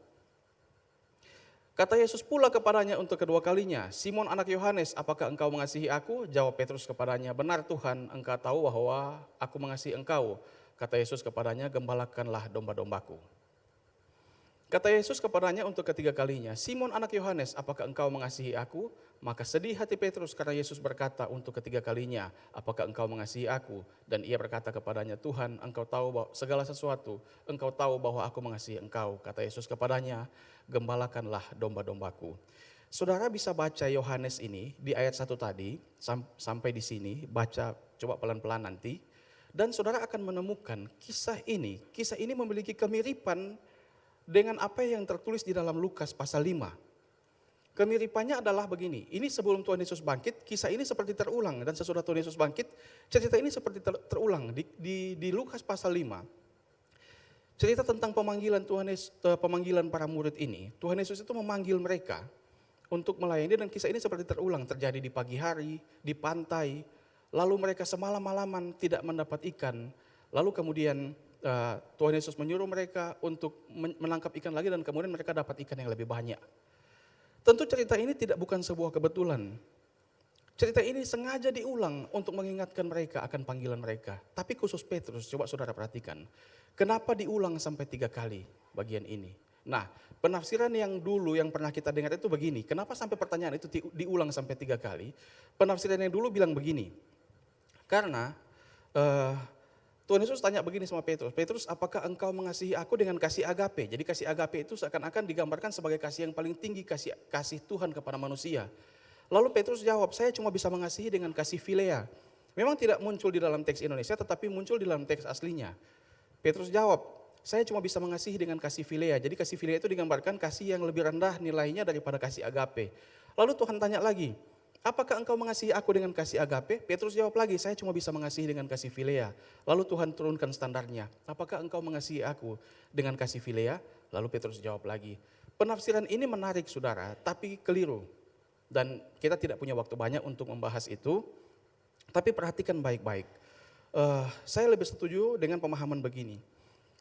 Kata Yesus pula kepadanya untuk kedua kalinya, Simon anak Yohanes, apakah engkau mengasihi aku? Jawab Petrus kepadanya, benar Tuhan, engkau tahu bahwa aku mengasihi engkau. Kata Yesus kepadanya, gembalakanlah domba-dombaku. Kata Yesus kepadanya untuk ketiga kalinya, Simon anak Yohanes, apakah engkau mengasihi aku? Maka sedih hati Petrus karena Yesus berkata untuk ketiga kalinya, apakah engkau mengasihi aku? Dan ia berkata kepadanya, Tuhan, engkau tahu bahwa segala sesuatu, engkau tahu bahwa aku mengasihi engkau. Kata Yesus kepadanya, gembalakanlah domba-dombaku. Saudara bisa baca Yohanes ini di ayat 1 tadi, sampai di sini, baca coba pelan-pelan nanti. Dan saudara akan menemukan kisah ini memiliki kemiripan dengan apa yang tertulis di dalam Lukas pasal 5. Kemiripannya adalah begini, ini sebelum Tuhan Yesus bangkit, kisah ini seperti terulang. Dan sesudah Tuhan Yesus bangkit, cerita ini seperti terulang di Lukas pasal 5. Cerita tentang pemanggilan para murid ini, Tuhan Yesus itu memanggil mereka untuk melayani dan kisah ini seperti terulang, terjadi di pagi hari, di pantai, lalu mereka semalam-malaman tidak mendapat ikan, lalu kemudian Tuhan Yesus menyuruh mereka untuk menangkap ikan lagi dan kemudian mereka dapat ikan yang lebih banyak. Tentu cerita ini bukan sebuah kebetulan. Cerita ini sengaja diulang untuk mengingatkan mereka akan panggilan mereka. Tapi khusus Petrus, coba saudara perhatikan. Kenapa diulang sampai 3 kali bagian ini? Nah, penafsiran yang dulu yang pernah kita dengar itu begini. Kenapa sampai pertanyaan itu diulang sampai 3 kali? Penafsiran yang dulu bilang begini. Karena Tuhan Yesus tanya begini sama Petrus, Petrus apakah engkau mengasihi aku dengan kasih agape? Jadi kasih agape itu seakan-akan digambarkan sebagai kasih yang paling tinggi, kasih Tuhan kepada manusia. Lalu Petrus jawab, saya cuma bisa mengasihi dengan kasih philea. Memang tidak muncul di dalam teks Indonesia tetapi muncul di dalam teks aslinya. Petrus jawab, saya cuma bisa mengasihi dengan kasih philea. Jadi kasih philea itu digambarkan kasih yang lebih rendah nilainya daripada kasih agape. Lalu Tuhan tanya lagi, apakah engkau mengasihi aku dengan kasih agape? Petrus jawab lagi, saya cuma bisa mengasihi dengan kasih philea. Lalu Tuhan turunkan standarnya, apakah engkau mengasihi aku dengan kasih philea? Lalu Petrus jawab lagi. Penafsiran ini menarik saudara, tapi keliru. Dan kita tidak punya waktu banyak untuk membahas itu, tapi perhatikan baik-baik. Saya lebih setuju dengan pemahaman begini.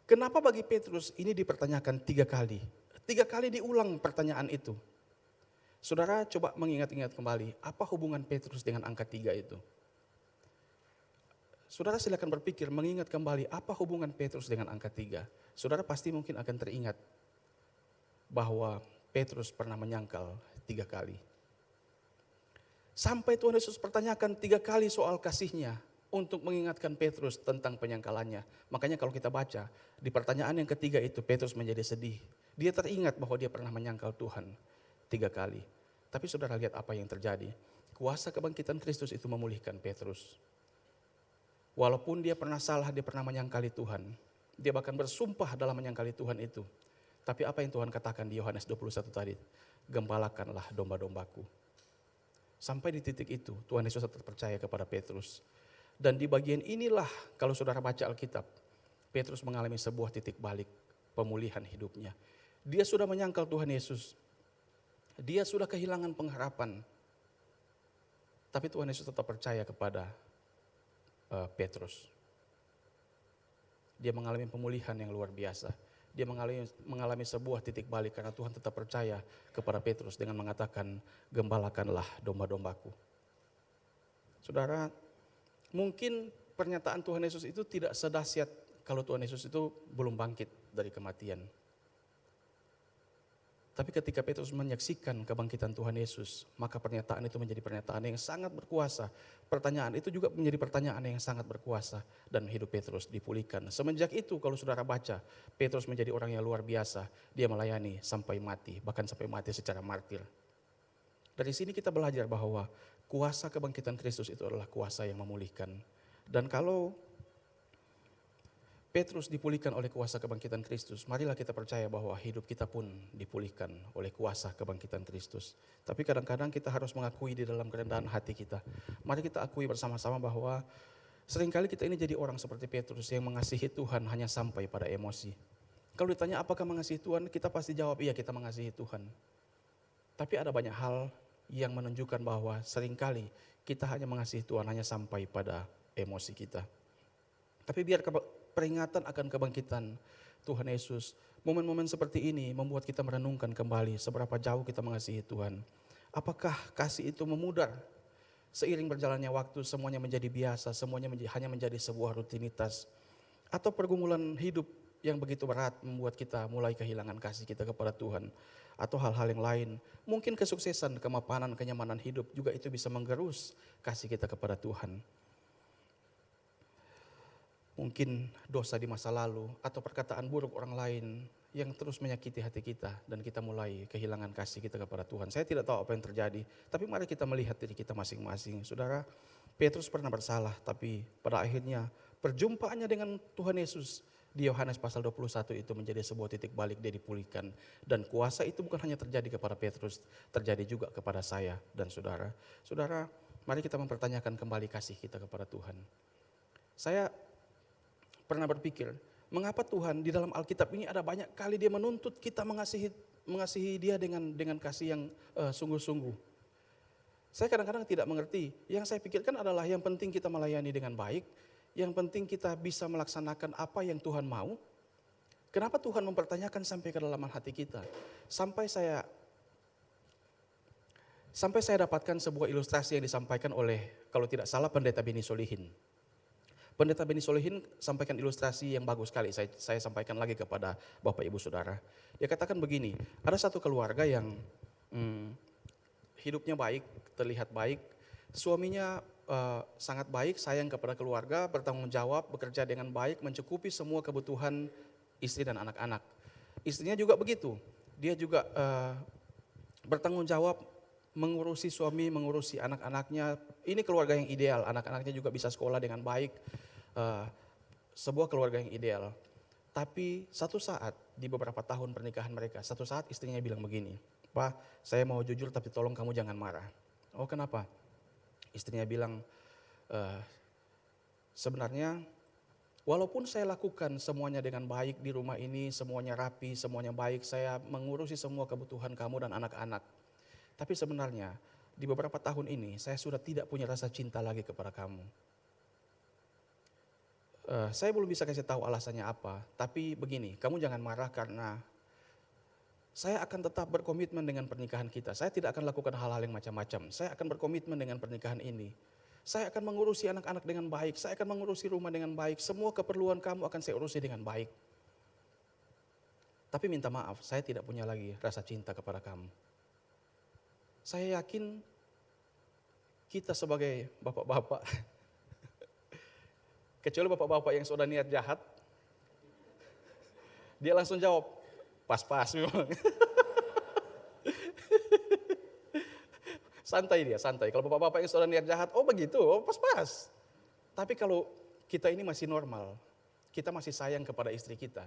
Kenapa bagi Petrus ini dipertanyakan 3 kali? 3 kali diulang pertanyaan itu. Saudara coba mengingat-ingat kembali, apa hubungan Petrus dengan angka 3 itu? Saudara silakan berpikir, mengingat kembali apa hubungan Petrus dengan angka 3. Saudara pasti mungkin akan teringat bahwa Petrus pernah menyangkal 3 kali. Sampai Tuhan Yesus pertanyakan 3 kali soal kasihnya untuk mengingatkan Petrus tentang penyangkalannya. Makanya kalau kita baca, di pertanyaan yang ketiga itu Petrus menjadi sedih. Dia teringat bahwa dia pernah menyangkal Tuhan 3 kali. Tapi saudara lihat apa yang terjadi. Kuasa kebangkitan Kristus itu memulihkan Petrus. Walaupun dia pernah salah, dia pernah menyangkali Tuhan. Dia bahkan bersumpah dalam menyangkali Tuhan itu. Tapi apa yang Tuhan katakan di Yohanes 21 tadi? Gembalakanlah domba-dombaku. Sampai di titik itu Tuhan Yesus tetap percaya kepada Petrus. Dan di bagian inilah kalau saudara baca Alkitab, Petrus mengalami sebuah titik balik pemulihan hidupnya. Dia sudah menyangkal Tuhan Yesus. Dia sudah kehilangan pengharapan. Tapi Tuhan Yesus tetap percaya kepada Petrus. Dia mengalami pemulihan yang luar biasa. Dia mengalami sebuah titik balik karena Tuhan tetap percaya kepada Petrus dengan mengatakan, gembalakanlah domba-dombaku. Saudara, mungkin pernyataan Tuhan Yesus itu tidak sedahsyat kalau Tuhan Yesus itu belum bangkit dari kematian. Tapi ketika Petrus menyaksikan kebangkitan Tuhan Yesus, maka pernyataan itu menjadi pernyataan yang sangat berkuasa. Pertanyaan itu juga menjadi pertanyaan yang sangat berkuasa dan hidup Petrus dipulihkan. Semenjak itu kalau saudara baca, Petrus menjadi orang yang luar biasa. Dia melayani sampai mati, bahkan sampai mati secara martir. Dari sini kita belajar bahwa kuasa kebangkitan Kristus itu adalah kuasa yang memulihkan. Dan kalau Petrus dipulihkan oleh kuasa kebangkitan Kristus, marilah kita percaya bahwa hidup kita pun dipulihkan oleh kuasa kebangkitan Kristus. Tapi kadang-kadang kita harus mengakui di dalam kerendahan hati kita. Mari kita akui bersama-sama bahwa seringkali kita ini jadi orang seperti Petrus yang mengasihi Tuhan hanya sampai pada emosi. Kalau ditanya apakah mengasihi Tuhan, kita pasti jawab iya, kita mengasihi Tuhan. Tapi ada banyak hal yang menunjukkan bahwa seringkali kita hanya mengasihi Tuhan hanya sampai pada emosi kita. Tapi biar peringatan akan kebangkitan Tuhan Yesus, momen-momen seperti ini membuat kita merenungkan kembali seberapa jauh kita mengasihi Tuhan. Apakah kasih itu memudar? Seiring berjalannya waktu semuanya menjadi biasa, semuanya hanya menjadi sebuah rutinitas. Atau pergumulan hidup yang begitu berat membuat kita mulai kehilangan kasih kita kepada Tuhan. Atau hal-hal yang lain, mungkin kesuksesan, kemapanan, kenyamanan hidup juga itu bisa menggerus kasih kita kepada Tuhan. Mungkin dosa di masa lalu atau perkataan buruk orang lain yang terus menyakiti hati kita dan kita mulai kehilangan kasih kita kepada Tuhan. Saya tidak tahu apa yang terjadi, tapi mari kita melihat diri kita masing-masing. Saudara, Petrus pernah bersalah, tapi pada akhirnya perjumpaannya dengan Tuhan Yesus di Yohanes pasal 21 itu menjadi sebuah titik balik, dia dipulihkan. Dan kuasa itu bukan hanya terjadi kepada Petrus, terjadi juga kepada saya dan saudara. Saudara, mari kita mempertanyakan kembali kasih kita kepada Tuhan. Saya pernah berpikir, mengapa Tuhan di dalam Alkitab ini ada banyak kali dia menuntut kita mengasihi dia dengan kasih yang sungguh-sungguh. Saya kadang-kadang tidak mengerti, yang saya pikirkan adalah yang penting kita melayani dengan baik, yang penting kita bisa melaksanakan apa yang Tuhan mau. Kenapa Tuhan mempertanyakan sampai ke dalam hati kita? Sampai saya dapatkan sebuah ilustrasi yang disampaikan oleh, kalau tidak salah, Pendeta Beni Solihin. Pendeta Beni Solihin sampaikan ilustrasi yang bagus sekali, saya sampaikan lagi kepada Bapak Ibu Saudara. Dia katakan begini, ada satu keluarga yang hidupnya baik, terlihat baik, suaminya sangat baik, sayang kepada keluarga, bertanggung jawab, bekerja dengan baik, mencukupi semua kebutuhan istri dan anak-anak. Istrinya juga begitu, dia juga bertanggung jawab, mengurusi suami, mengurusi anak-anaknya. Ini keluarga yang ideal, anak-anaknya juga bisa sekolah dengan baik. Sebuah keluarga yang ideal. Tapi satu saat di beberapa tahun pernikahan mereka, satu saat istrinya bilang begini, "Pak, saya mau jujur tapi tolong kamu jangan marah." "Oh, kenapa?" Istrinya bilang, "Sebenarnya walaupun saya lakukan semuanya dengan baik di rumah ini, semuanya rapi, semuanya baik, saya mengurusi semua kebutuhan kamu dan anak-anak. Tapi sebenarnya di beberapa tahun ini saya sudah tidak punya rasa cinta lagi kepada kamu. Saya belum bisa kasih tahu alasannya apa, tapi begini, kamu jangan marah karena saya akan tetap berkomitmen dengan pernikahan kita. Saya tidak akan lakukan hal-hal yang macam-macam. Saya akan berkomitmen dengan pernikahan ini. Saya akan mengurusi anak-anak dengan baik, saya akan mengurusi rumah dengan baik, semua keperluan kamu akan saya urusi dengan baik. Tapi minta maaf, saya tidak punya lagi rasa cinta kepada kamu." Saya yakin kita sebagai bapak-bapak, kecuali bapak-bapak yang sudah niat jahat, dia langsung jawab, "Pas-pas memang." Santai dia, santai. Kalau bapak-bapak yang sudah niat jahat, "Oh begitu, oh pas-pas." Tapi kalau kita ini masih normal, kita masih sayang kepada istri kita,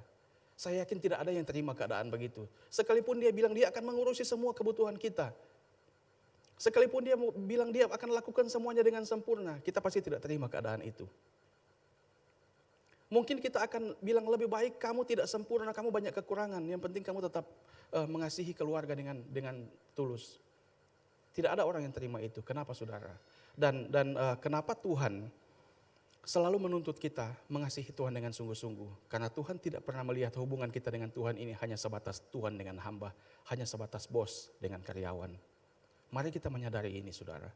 saya yakin tidak ada yang terima keadaan begitu. Sekalipun dia bilang dia akan mengurusi semua kebutuhan kita, sekalipun dia bilang dia akan lakukan semuanya dengan sempurna, kita pasti tidak terima keadaan itu. Mungkin kita akan bilang lebih baik kamu tidak sempurna, kamu banyak kekurangan, yang penting kamu tetap mengasihi keluarga dengan tulus. Tidak ada orang yang terima itu. Kenapa saudara? Dan kenapa Tuhan selalu menuntut kita mengasihi Tuhan dengan sungguh-sungguh? Karena Tuhan tidak pernah melihat hubungan kita dengan Tuhan ini hanya sebatas Tuhan dengan hamba, hanya sebatas bos dengan karyawan. Mari kita menyadari ini saudara.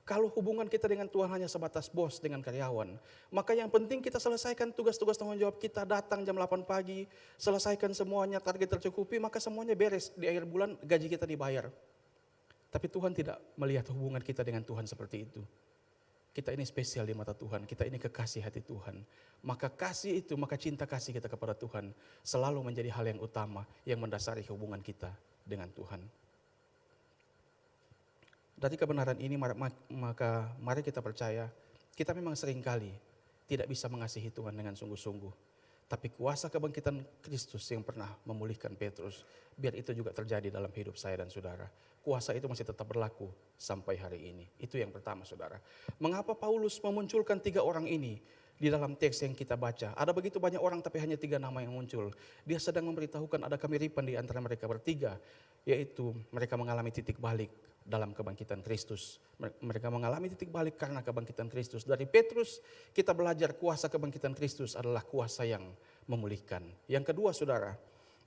Kalau hubungan kita dengan Tuhan hanya sebatas bos dengan karyawan, maka yang penting kita selesaikan tugas-tugas tanggung jawab kita, datang jam 8 pagi, selesaikan semuanya, target tercukupi, maka semuanya beres, di akhir bulan gaji kita dibayar. Tapi Tuhan tidak melihat hubungan kita dengan Tuhan seperti itu. Kita ini spesial di mata Tuhan, kita ini kekasih hati Tuhan. Maka kasih itu, maka cinta kasih kita kepada Tuhan selalu menjadi hal yang utama yang mendasari hubungan kita dengan Tuhan. Dari kebenaran ini maka mari kita percaya kita memang seringkali tidak bisa mengasihi Tuhan dengan sungguh-sungguh. Tapi kuasa kebangkitan Kristus yang pernah memulihkan Petrus, biar itu juga terjadi dalam hidup saya dan saudara. Kuasa itu masih tetap berlaku sampai hari ini. Itu yang pertama, saudara. Mengapa Paulus memunculkan 3 orang ini di dalam teks yang kita baca? Ada begitu banyak orang tapi hanya 3 nama yang muncul. Dia sedang memberitahukan ada kemiripan di antara mereka bertiga, yaitu mereka mengalami titik balik dalam kebangkitan Kristus. Mereka mengalami titik balik karena kebangkitan Kristus. Dari Petrus kita belajar kuasa kebangkitan Kristus adalah kuasa yang memulihkan. Yang kedua, saudara,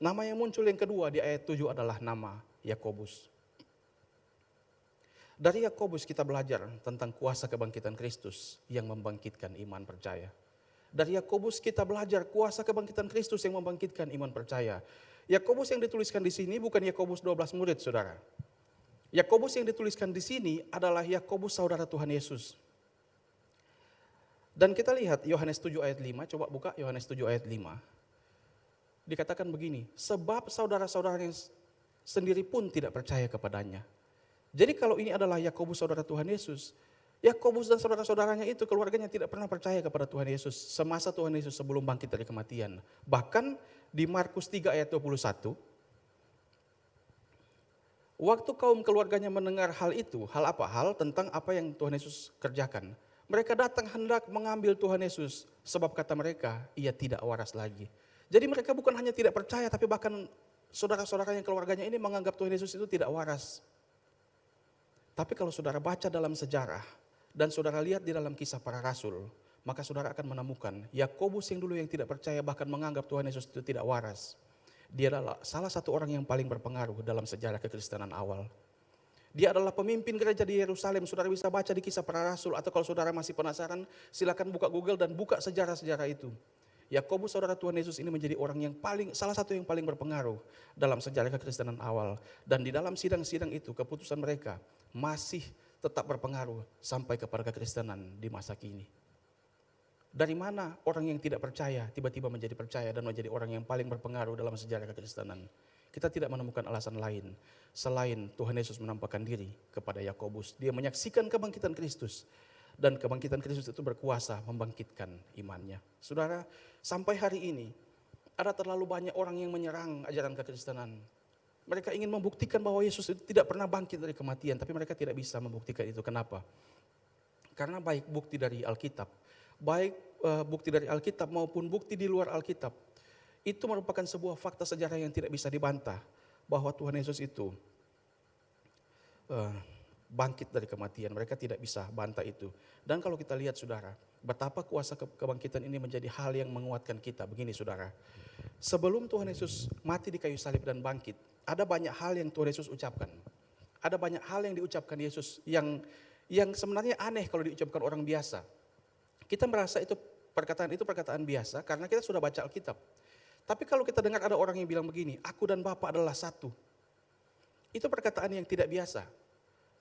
nama yang muncul yang kedua di ayat 7 adalah nama Yakobus. Dari Yakobus kita belajar tentang kuasa kebangkitan Kristus yang membangkitkan iman percaya. Dari Yakobus kita belajar kuasa kebangkitan Kristus yang membangkitkan iman percaya. Yakobus yang dituliskan di sini bukan Yakobus 12 murid, saudara. Yakobus yang dituliskan di sini adalah Yakobus saudara Tuhan Yesus. Dan kita lihat Yohanes 7 ayat 5, coba buka Yohanes 7 ayat 5. Dikatakan begini, sebab saudara-saudaranya sendiri pun tidak percaya kepadanya. Jadi kalau ini adalah Yakobus saudara Tuhan Yesus, Yakobus dan saudara-saudaranya itu keluarganya tidak pernah percaya kepada Tuhan Yesus semasa Tuhan Yesus sebelum bangkit dari kematian. Bahkan di Markus 3 ayat 21, waktu kaum keluarganya mendengar hal itu, hal apa? Hal tentang apa yang Tuhan Yesus kerjakan. Mereka datang hendak mengambil Tuhan Yesus, sebab kata mereka, ia tidak waras lagi. Jadi mereka bukan hanya tidak percaya, tapi bahkan saudara-saudaranya keluarganya ini menganggap Tuhan Yesus itu tidak waras. Tapi kalau saudara baca dalam sejarah, dan saudara lihat di dalam kisah para rasul, maka saudara akan menemukan Yakobus yang dulu yang tidak percaya bahkan menganggap Tuhan Yesus itu tidak waras. Dia adalah salah satu orang yang paling berpengaruh dalam sejarah kekristenan awal. Dia adalah pemimpin gereja di Yerusalem. Saudara bisa baca di kisah para rasul, atau kalau saudara masih penasaran, silakan buka Google dan buka sejarah-sejarah itu. Yakobus saudara Tuhan Yesus ini menjadi orang yang salah satu yang paling berpengaruh dalam sejarah kekristenan awal. Dan di dalam sidang-sidang itu keputusan mereka masih tetap berpengaruh sampai kepada kekristenan di masa kini. Dari mana orang yang tidak percaya tiba-tiba menjadi percaya dan menjadi orang yang paling berpengaruh dalam sejarah kekristenan? Kita tidak menemukan alasan lain selain Tuhan Yesus menampakkan diri kepada Yakobus. Dia menyaksikan kebangkitan Kristus. Dan kebangkitan Kristus itu berkuasa membangkitkan imannya. Saudara, sampai hari ini ada terlalu banyak orang yang menyerang ajaran kekristenan. Mereka ingin membuktikan bahwa Yesus itu tidak pernah bangkit dari kematian, tapi mereka tidak bisa membuktikan itu. Kenapa? Karena baik bukti dari Alkitab, bukti dari Alkitab maupun bukti di luar Alkitab, itu merupakan sebuah fakta sejarah yang tidak bisa dibantah, bahwa Tuhan Yesus itu bangkit dari kematian. Mereka tidak bisa bantah itu. Dan kalau kita lihat saudara, betapa kuasa kebangkitan ini menjadi hal yang menguatkan kita. Begini saudara, sebelum Tuhan Yesus mati di kayu salib dan bangkit, ada banyak hal yang Tuhan Yesus ucapkan. Ada banyak hal yang diucapkan Yesus yang sebenarnya aneh kalau diucapkan orang biasa. Kita merasa itu perkataan biasa karena kita sudah baca Alkitab. Tapi kalau kita dengar ada orang yang bilang begini, aku dan Bapa adalah satu. Itu perkataan yang tidak biasa.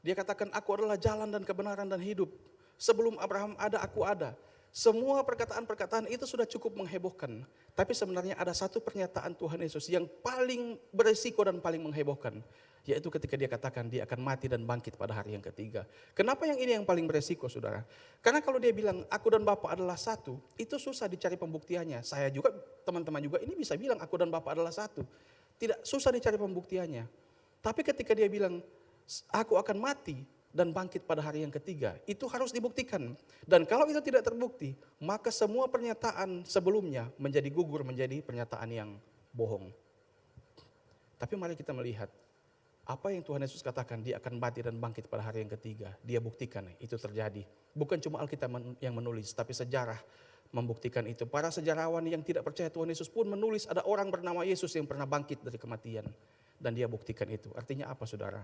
Dia katakan, aku adalah jalan dan kebenaran dan hidup. Sebelum Abraham ada, aku ada. Semua perkataan-perkataan itu sudah cukup menghebohkan. Tapi sebenarnya ada satu pernyataan Tuhan Yesus yang paling beresiko dan paling menghebohkan. Yaitu ketika dia katakan dia akan mati dan bangkit pada hari yang ketiga. Kenapa yang ini yang paling beresiko saudara? Karena kalau dia bilang aku dan Bapa adalah satu, itu susah dicari pembuktiannya. Saya juga, teman-teman juga ini bisa bilang aku dan Bapa adalah satu. Tidak susah dicari pembuktiannya. Tapi ketika dia bilang aku akan mati dan bangkit pada hari yang ketiga, itu harus dibuktikan. Dan kalau itu tidak terbukti, maka semua pernyataan sebelumnya menjadi gugur, menjadi pernyataan yang bohong. Tapi mari kita melihat apa yang Tuhan Yesus katakan, dia akan mati dan bangkit pada hari yang ketiga. Dia buktikan itu terjadi. Bukan cuma Alkitab yang menulis, tapi sejarah membuktikan itu. Para sejarawan yang tidak percaya Tuhan Yesus pun menulis ada orang bernama Yesus yang pernah bangkit dari kematian. Dan dia buktikan itu. Artinya apa saudara?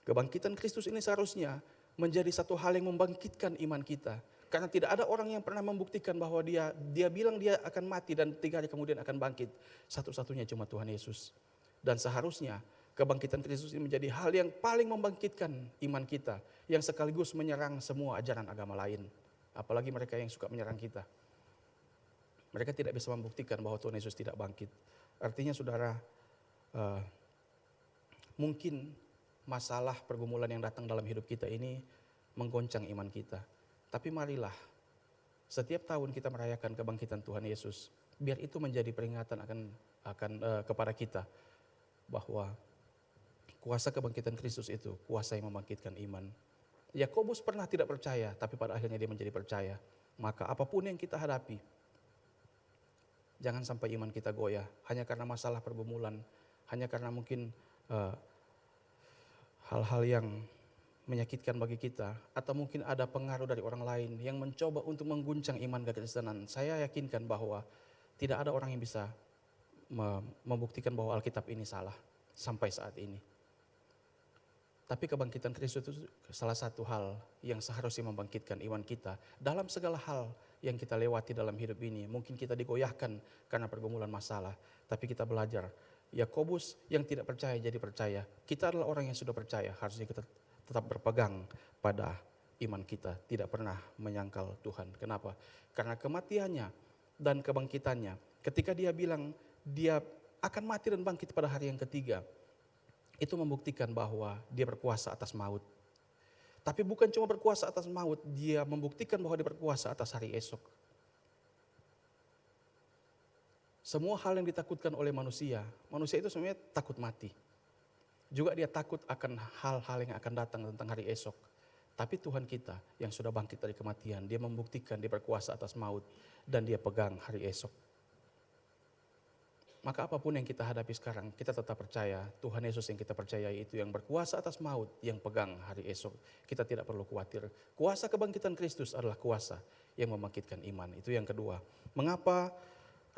Kebangkitan Kristus ini seharusnya menjadi satu hal yang membangkitkan iman kita. Karena tidak ada orang yang pernah membuktikan bahwa dia bilang dia akan mati dan 3 hari kemudian akan bangkit. Satu-satunya cuma Tuhan Yesus. Dan seharusnya kebangkitan Kristus ini menjadi hal yang paling membangkitkan iman kita. Yang sekaligus menyerang semua ajaran agama lain. Apalagi mereka yang suka menyerang kita. Mereka tidak bisa membuktikan bahwa Tuhan Yesus tidak bangkit. Artinya saudara, mungkin masalah pergumulan yang datang dalam hidup kita ini menggoncang iman kita. Tapi marilah setiap tahun kita merayakan kebangkitan Tuhan Yesus. biar itu menjadi peringatan kepada kita bahwa kuasa kebangkitan Kristus itu kuasa yang membangkitkan iman. Yakobus pernah tidak percaya, tapi pada akhirnya dia menjadi percaya. Maka apapun yang kita hadapi, jangan sampai iman kita goyah hanya karena masalah pergumulan, hanya karena mungkin hal-hal yang menyakitkan bagi kita, atau mungkin ada pengaruh dari orang lain yang mencoba untuk mengguncang iman kekristenan. Saya yakinkan bahwa tidak ada orang yang bisa membuktikan bahwa Alkitab ini salah sampai saat ini. Tapi kebangkitan Kristus itu salah satu hal yang seharusnya membangkitkan iman kita dalam segala hal yang kita lewati dalam hidup ini. Mungkin kita digoyahkan karena pergumulan masalah, tapi kita belajar. Yakobus yang tidak percaya jadi percaya. Kita adalah orang yang sudah percaya, harusnya kita tetap berpegang pada iman kita, tidak pernah menyangkal Tuhan. Kenapa? Karena kematiannya dan kebangkitannya, ketika dia bilang dia akan mati dan bangkit pada hari yang ketiga, itu membuktikan bahwa dia berkuasa atas maut. Tapi bukan cuma berkuasa atas maut, dia membuktikan bahwa dia berkuasa atas hari esok. Semua hal yang ditakutkan oleh manusia itu sebenarnya takut mati. Juga dia takut akan hal-hal yang akan datang tentang hari esok. Tapi Tuhan kita yang sudah bangkit dari kematian, dia membuktikan dia berkuasa atas maut dan dia pegang hari esok. Maka apapun yang kita hadapi sekarang, kita tetap percaya Tuhan Yesus yang kita percayai itu yang berkuasa atas maut, yang pegang hari esok. Kita tidak perlu khawatir. Kuasa kebangkitan Kristus adalah kuasa yang membangkitkan iman. Itu yang kedua. Mengapa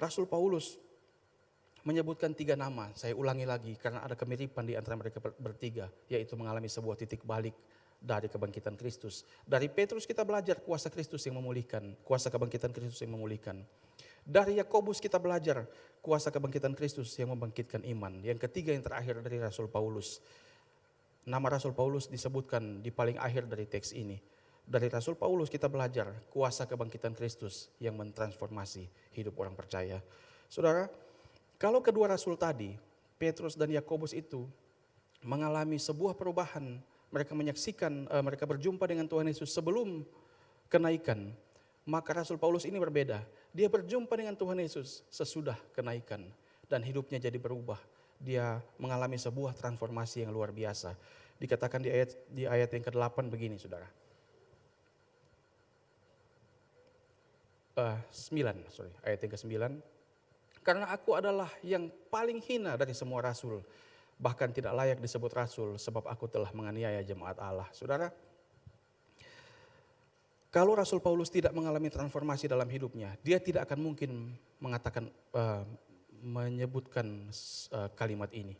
Rasul Paulus menyebutkan 3 nama? Saya ulangi lagi karena ada kemiripan di antara mereka bertiga, yaitu mengalami sebuah titik balik dari kebangkitan Kristus. Dari Petrus kita belajar kuasa Kristus yang memulihkan, kuasa kebangkitan Kristus yang memulihkan. Dari Yakobus kita belajar kuasa kebangkitan Kristus yang membangkitkan iman. Yang ketiga yang terakhir dari Rasul Paulus. Nama Rasul Paulus disebutkan di paling akhir dari teks ini. Dari Rasul Paulus kita belajar kuasa kebangkitan Kristus yang mentransformasi hidup orang percaya. Saudara, kalau kedua rasul tadi, Petrus dan Yakobus itu mengalami sebuah perubahan. Mereka menyaksikan, mereka berjumpa dengan Tuhan Yesus sebelum kenaikan. Maka Rasul Paulus ini berbeda. Dia berjumpa dengan Tuhan Yesus sesudah kenaikan. Dan hidupnya jadi berubah. Dia mengalami sebuah transformasi yang luar biasa. Dikatakan di ayat yang ke-8 begini, saudara. 9, ayat yang ke-9. Karena aku adalah yang paling hina dari semua rasul. Bahkan tidak layak disebut rasul sebab aku telah menganiaya jemaat Allah. Saudara, kalau Rasul Paulus tidak mengalami transformasi dalam hidupnya, dia tidak akan mungkin menyebutkan kalimat ini.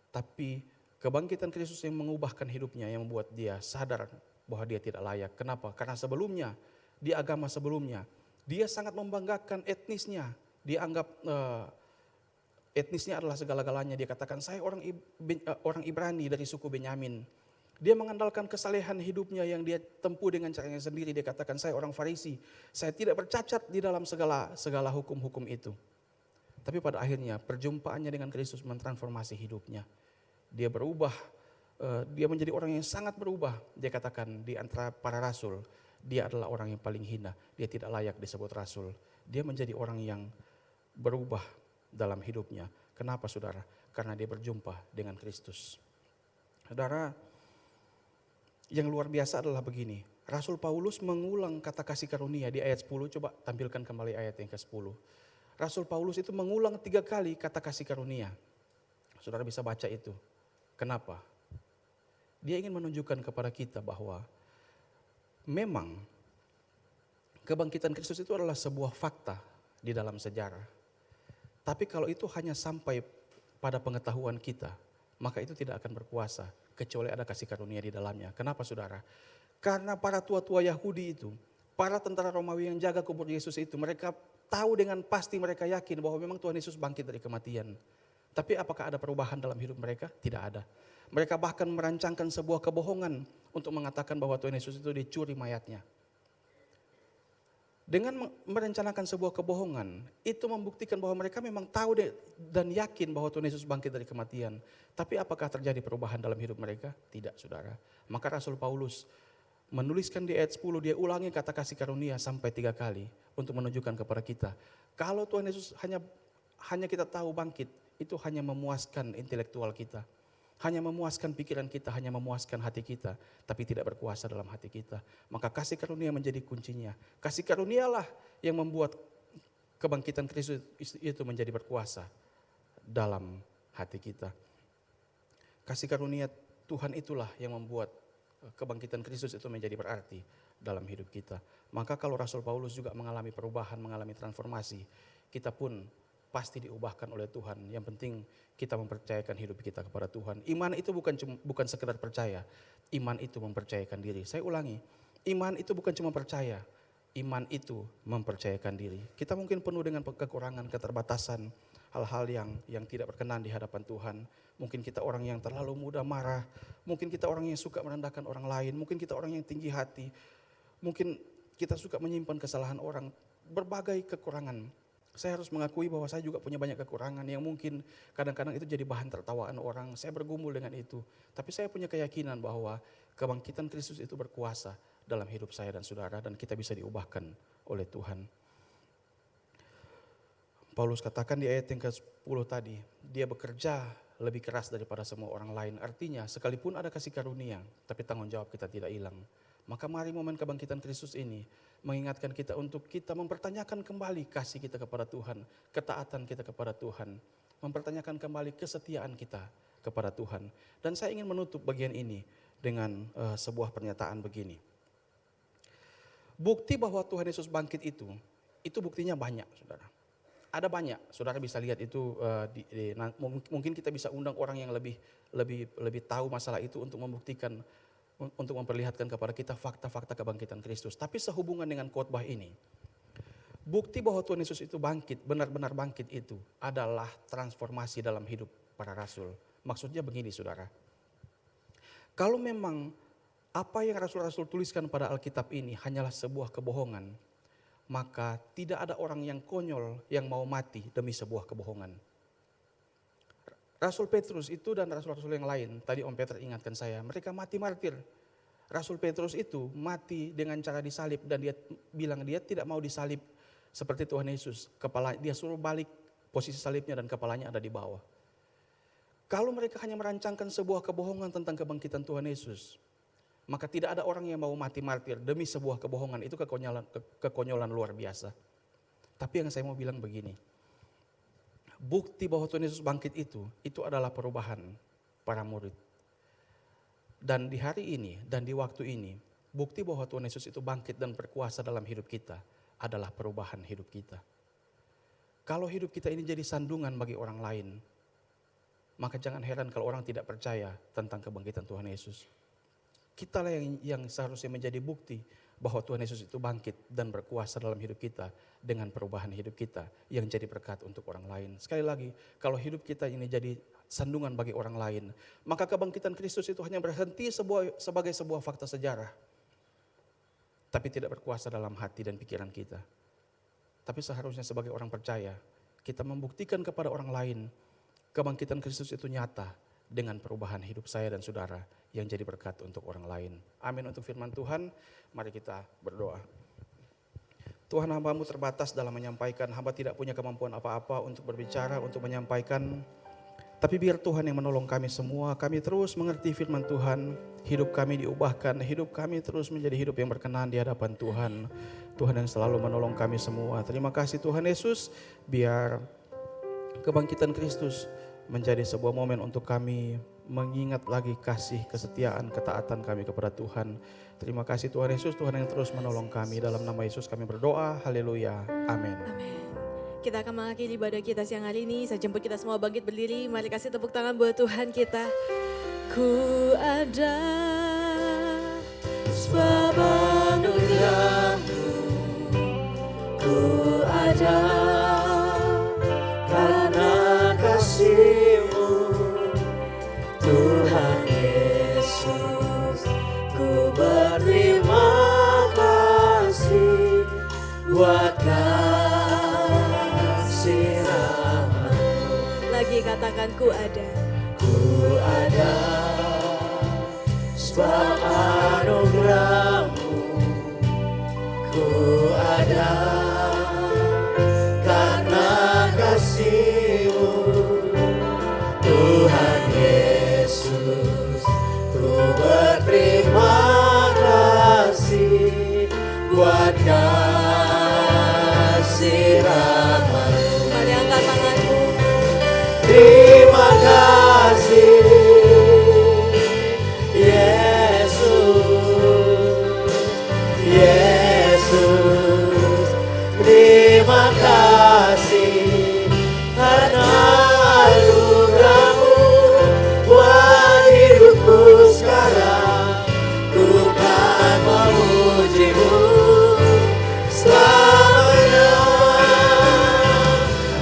Tapi kebangkitan Kristus yang mengubahkan hidupnya, yang membuat dia sadar bahwa dia tidak layak. Kenapa? Karena sebelumnya, di agama sebelumnya, dia sangat membanggakan etnisnya. Dia anggap etnisnya adalah segala-galanya. Dia katakan, saya orang Ibrani dari suku Benyamin. Dia mengandalkan kesalehan hidupnya yang dia tempuh dengan caranya sendiri. Dia katakan, saya orang Farisi. Saya tidak bercacat di dalam segala hukum-hukum itu. Tapi pada akhirnya perjumpaannya dengan Kristus mentransformasi hidupnya. Dia berubah, dia menjadi orang yang sangat berubah. Dia katakan di antara para rasul, dia adalah orang yang paling hina. Dia tidak layak disebut rasul. Dia menjadi orang yang berubah dalam hidupnya. Kenapa saudara? Karena dia berjumpa dengan Kristus. Saudara, yang luar biasa adalah begini. Rasul Paulus mengulang kata kasih karunia di ayat 10. Coba tampilkan kembali ayat yang ke-10. Rasul Paulus itu mengulang 3 kali kata kasih karunia. Saudara bisa baca itu. Kenapa? Dia ingin menunjukkan kepada kita bahwa memang kebangkitan Kristus itu adalah sebuah fakta di dalam sejarah. Tapi kalau itu hanya sampai pada pengetahuan kita, maka itu tidak akan berkuasa kecuali ada kasih karunia di dalamnya. Kenapa saudara? Karena para tua-tua Yahudi itu, para tentara Romawi yang jaga kubur Yesus itu, mereka tahu dengan pasti, mereka yakin bahwa memang Tuhan Yesus bangkit dari kematian. Tapi apakah ada perubahan dalam hidup mereka? Tidak ada. Mereka bahkan merancangkan sebuah kebohongan untuk mengatakan bahwa Tuhan Yesus itu dicuri mayatnya. Dengan merencanakan sebuah kebohongan, itu membuktikan bahwa mereka memang tahu dan yakin bahwa Tuhan Yesus bangkit dari kematian. Tapi apakah terjadi perubahan dalam hidup mereka? Tidak, saudara. Maka Rasul Paulus menuliskan di ayat 10, dia ulangi kata kasih karunia sampai 3 kali untuk menunjukkan kepada kita. Kalau Tuhan Yesus hanya kita tahu bangkit, itu hanya memuaskan intelektual kita. Hanya memuaskan pikiran kita, hanya memuaskan hati kita, tapi tidak berkuasa dalam hati kita. Maka kasih karunia menjadi kuncinya. Kasih karunialah yang membuat kebangkitan Kristus itu menjadi berkuasa dalam hati kita. Kasih karunia Tuhan itulah yang membuat kebangkitan Kristus itu menjadi berarti dalam hidup kita. Maka kalau Rasul Paulus juga mengalami perubahan, mengalami transformasi, kita pun pasti diubahkan oleh Tuhan. Yang penting kita mempercayakan hidup kita kepada Tuhan. Iman itu bukan sekedar percaya, iman itu mempercayakan diri. Saya ulangi, iman itu bukan cuma percaya, iman itu mempercayakan diri. Kita mungkin penuh dengan kekurangan, keterbatasan, hal-hal yang tidak berkenan di hadapan Tuhan. Mungkin kita orang yang terlalu mudah marah, mungkin kita orang yang suka merendahkan orang lain, mungkin kita orang yang tinggi hati, mungkin kita suka menyimpan kesalahan orang, berbagai kekurangan. Saya harus mengakui bahwa saya juga punya banyak kekurangan yang mungkin kadang-kadang itu jadi bahan tertawaan orang. Saya bergumul dengan itu. Tapi saya punya keyakinan bahwa kebangkitan Kristus itu berkuasa dalam hidup saya dan saudara, dan kita bisa diubahkan oleh Tuhan. Paulus katakan di ayat yang ke-10 tadi, dia bekerja lebih keras daripada semua orang lain. Artinya sekalipun ada kasih karunia, tapi tanggung jawab kita tidak hilang. Maka mari momen kebangkitan Kristus ini mengingatkan kita untuk kita mempertanyakan kembali kasih kita kepada Tuhan, ketaatan kita kepada Tuhan, mempertanyakan kembali kesetiaan kita kepada Tuhan. Dan saya ingin menutup bagian ini dengan sebuah pernyataan begini. Bukti bahwa Tuhan Yesus bangkit itu buktinya banyak, saudara. Ada banyak, saudara bisa lihat itu, mungkin kita bisa undang orang yang lebih tahu masalah itu untuk membuktikan, untuk memperlihatkan kepada kita fakta-fakta kebangkitan Kristus. Tapi sehubungan dengan khotbah ini, bukti bahwa Tuhan Yesus itu bangkit, benar-benar bangkit itu adalah transformasi dalam hidup para rasul. Maksudnya begini, saudara. Kalau memang apa yang rasul-rasul tuliskan pada Alkitab ini hanyalah sebuah kebohongan, maka tidak ada orang yang konyol yang mau mati demi sebuah kebohongan. Rasul Petrus itu dan rasul-rasul yang lain, tadi Om Peter ingatkan saya, mereka mati martir. Rasul Petrus itu mati dengan cara disalib dan dia bilang dia tidak mau disalib seperti Tuhan Yesus. Dia suruh balik posisi salibnya dan kepalanya ada di bawah. Kalau mereka hanya merancangkan sebuah kebohongan tentang kebangkitan Tuhan Yesus, maka tidak ada orang yang mau mati martir demi sebuah kebohongan. Itu kekonyolan luar biasa. Tapi yang saya mau bilang begini, bukti bahwa Tuhan Yesus bangkit itu adalah perubahan para murid. Dan di hari ini dan di waktu ini, bukti bahwa Tuhan Yesus itu bangkit dan berkuasa dalam hidup kita adalah perubahan hidup kita. Kalau hidup kita ini jadi sandungan bagi orang lain, maka jangan heran kalau orang tidak percaya tentang kebangkitan Tuhan Yesus. Kitalah yang seharusnya menjadi bukti bahwa Tuhan Yesus itu bangkit dan berkuasa dalam hidup kita dengan perubahan hidup kita yang jadi berkat untuk orang lain. Sekali lagi, kalau hidup kita ini jadi sandungan bagi orang lain, maka kebangkitan Kristus itu hanya berhenti sebagai sebuah fakta sejarah, tapi tidak berkuasa dalam hati dan pikiran kita. Tapi seharusnya sebagai orang percaya, kita membuktikan kepada orang lain kebangkitan Kristus itu nyata dengan perubahan hidup saya dan saudara yang jadi berkat untuk orang lain. Amin untuk firman Tuhan. Mari kita berdoa. Tuhan, hamba-Mu terbatas dalam menyampaikan. Hamba tidak punya kemampuan apa-apa untuk berbicara, untuk menyampaikan. Tapi biar Tuhan yang menolong kami semua. Kami terus mengerti firman Tuhan. Hidup kami diubahkan. Hidup kami terus menjadi hidup yang berkenan di hadapan Tuhan. Tuhan yang selalu menolong kami semua. Terima kasih Tuhan Yesus. Biar kebangkitan Kristus menjadi sebuah momen untuk kami mengingat lagi kasih, kesetiaan, ketaatan kami kepada Tuhan. Terima kasih Tuhan Yesus, Tuhan yang terus menolong kami. Dalam nama Yesus kami berdoa, haleluya, amin. Amin. Kita akan mengakhiri ibadah kita siang hari ini. Saya jemput kita semua bangkit berdiri. Mari kasih tepuk tangan buat Tuhan kita. Ku ada sebab anugerah-Mu. Ku ada karena kasih-Mu. Tuhan Yesus, ku berterima kasih buat kasih rahmat-Mu. Lagi katakan ku ada sebab anugerah-Mu. Terima kasih Yesus, Yesus. Terima kasih karena anugerah-Mu buat hidupku sekarang. Ku kan memuji-Mu selamanya.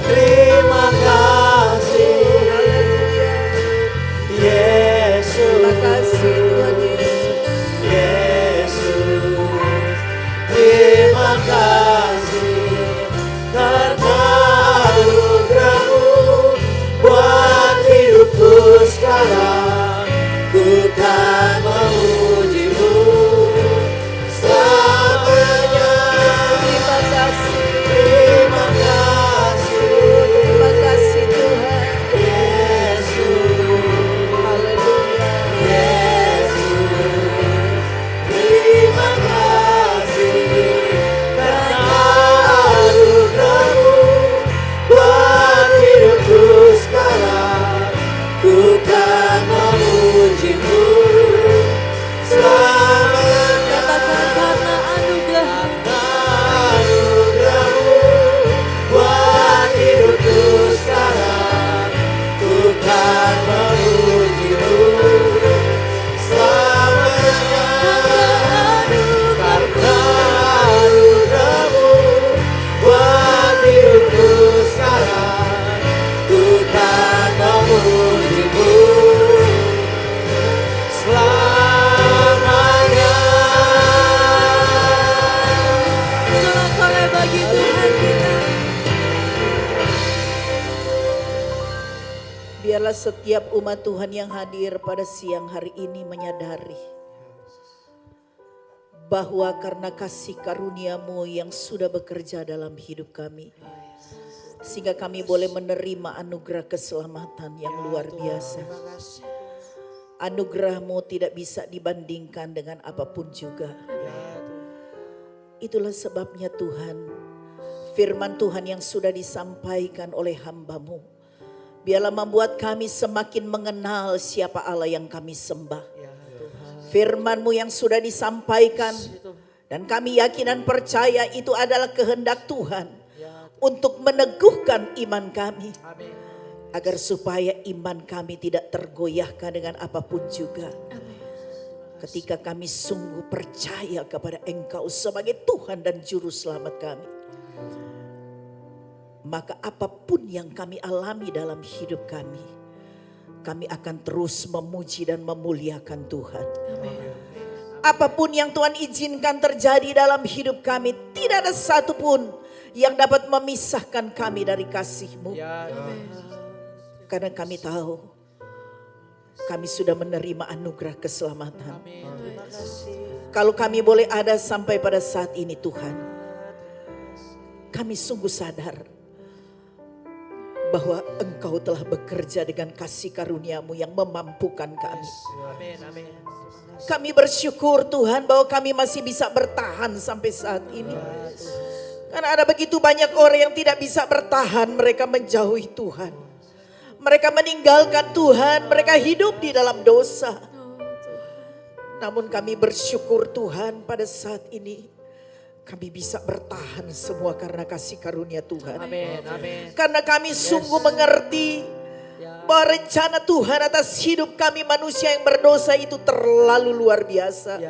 Terima kasih Yesus. Terima kasih Tuhan Yesus. Terima kasih karena anugerah-Mu buat hidupku sekarang. Ku kan memuji-Mu selamanya. Terima kasih, terima kasih, terima kasih Tuhan Yesus. Haleluya Yesus. Terima kasih karena anugerah-Mu buat hidupku sekarang. Ku kan memuji-Mu selamanya. Katakan karena anugerah. Anugerah-Mu buat hidupku sekarang. Ku kan memuji-Mu selamanya. Karena anugerah-Mu buat hidupku sekarang. Ku kan memuji-Mu selamanya. Sorak-sorai bagi Tuhan kita. Biarlah setiap umat Tuhan yang hadir pada siang hari ini menyadari bahwa karena kasih karunia-Mu yang sudah bekerja dalam hidup kami, sehingga kami boleh menerima anugerah keselamatan yang luar biasa. Anugerah-Mu tidak bisa dibandingkan dengan apapun juga. Itulah sebabnya Tuhan, firman Tuhan yang sudah disampaikan oleh hamba-Mu, biarlah membuat kami semakin mengenal siapa Allah yang kami sembah. Firman-Mu yang sudah disampaikan dan kami yakin dan percaya itu adalah kehendak Tuhan untuk meneguhkan iman kami. Agar supaya iman kami tidak tergoyahkan dengan apapun juga. Ketika kami sungguh percaya kepada Engkau sebagai Tuhan dan Juru Selamat kami, maka apapun yang kami alami dalam hidup kami akan terus memuji dan memuliakan Tuhan. Apapun yang Tuhan izinkan terjadi dalam hidup kami, tidak ada satupun yang dapat memisahkan kami dari kasih-Mu. Karena kami tahu kami sudah menerima anugerah keselamatan. Kalau kami boleh ada sampai pada saat ini Tuhan, kami sungguh sadar bahwa Engkau telah bekerja dengan kasih karunia-Mu yang memampukan kami. Kami bersyukur Tuhan bahwa kami masih bisa bertahan sampai saat ini. Karena ada begitu banyak orang yang tidak bisa bertahan, mereka menjauhi Tuhan. Mereka meninggalkan Tuhan, mereka hidup di dalam dosa. Namun kami bersyukur Tuhan pada saat ini kami bisa bertahan semua karena kasih karunia Tuhan. Karena kami sungguh mengerti bahwa rencana Tuhan atas hidup kami manusia yang berdosa itu terlalu luar biasa.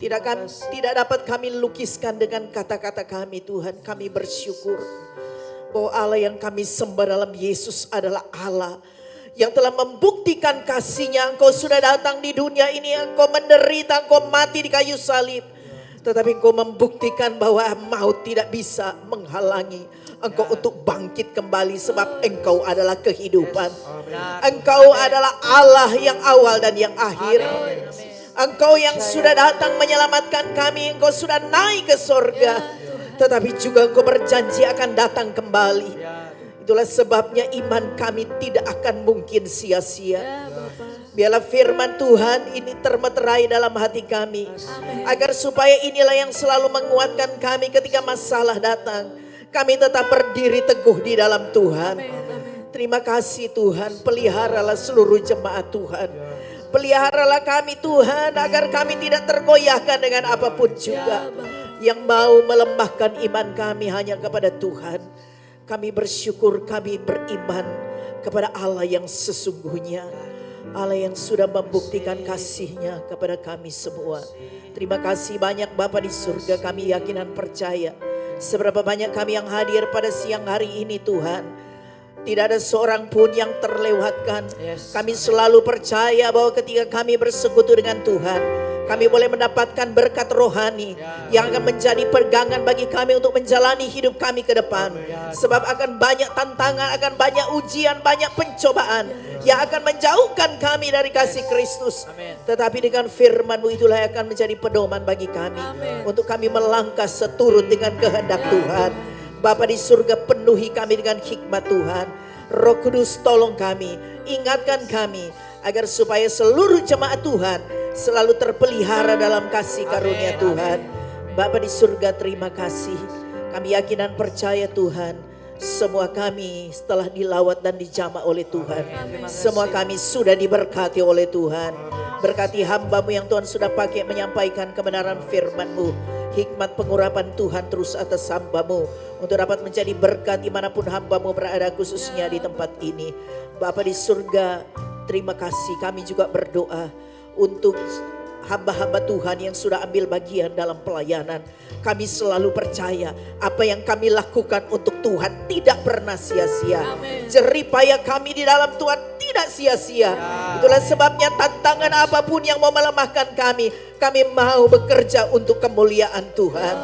Tidak dapat kami lukiskan dengan kata-kata kami Tuhan. Kami bersyukur bahwa Allah yang kami sembah dalam Yesus adalah Allah yang telah membuktikan kasih-Nya. Engkau sudah datang di dunia ini, Engkau menderita, Engkau mati di kayu salib. Tetapi Engkau membuktikan bahwa maut tidak bisa menghalangi Engkau untuk bangkit kembali, sebab Engkau adalah kehidupan. Engkau adalah Allah yang awal dan yang akhir. Engkau yang sudah datang menyelamatkan kami, Engkau sudah naik ke sorga. Tetapi juga Engkau berjanji akan datang kembali. Itulah sebabnya iman kami tidak akan mungkin sia-sia. Biarlah firman Tuhan ini termeterai dalam hati kami. Agar supaya inilah yang selalu menguatkan kami ketika masalah datang. Kami tetap berdiri teguh di dalam Tuhan. Terima kasih Tuhan, peliharalah seluruh jemaat Tuhan. Peliharalah kami Tuhan, agar kami tidak tergoyahkan dengan apapun juga. Yang mau melemahkan iman kami hanya kepada Tuhan. Kami bersyukur, kami beriman kepada Allah yang sesungguhnya. Allah yang sudah membuktikan kasih-Nya kepada kami semua. Terima kasih banyak Bapa di surga, kami yakin dan percaya. Seberapa banyak kami yang hadir pada siang hari ini Tuhan. Tidak ada seorang pun yang terlewatkan. Kami selalu percaya bahwa ketika kami bersekutu dengan Tuhan, kami boleh mendapatkan berkat rohani yang akan menjadi pegangan bagi kami untuk menjalani hidup kami ke depan. Sebab akan banyak tantangan, akan banyak ujian, banyak pencobaan yang akan menjauhkan kami dari kasih Kristus. Tetapi dengan firman-Mu itulah yang akan menjadi pedoman bagi kami. Untuk kami melangkah seturut dengan kehendak Tuhan. Bapa di surga, penuhi kami dengan hikmat Tuhan. Roh Kudus tolong kami, ingatkan kami agar supaya seluruh jemaat Tuhan selalu terpelihara dalam kasih karunia Tuhan. Bapa di surga, terima kasih. Kami yakin dan percaya Tuhan, semua kami setelah dilawat dan dijamah oleh Tuhan, semua kami sudah diberkati oleh Tuhan. Berkati hamba-Mu yang Tuhan sudah pakai menyampaikan kebenaran firman-Mu. Hikmat pengurapan Tuhan terus atas hamba-Mu untuk dapat menjadi berkat dimanapun hamba-Mu berada, khususnya di tempat ini. Bapa di surga, terima kasih. Kami juga berdoa untuk hamba-hamba Tuhan yang sudah ambil bagian dalam pelayanan. Kami selalu percaya apa yang kami lakukan untuk Tuhan tidak pernah sia-sia. Jerih payah kami di dalam Tuhan tidak sia-sia. Itulah sebabnya tantangan apapun yang mau melemahkan kami mau bekerja untuk kemuliaan Tuhan.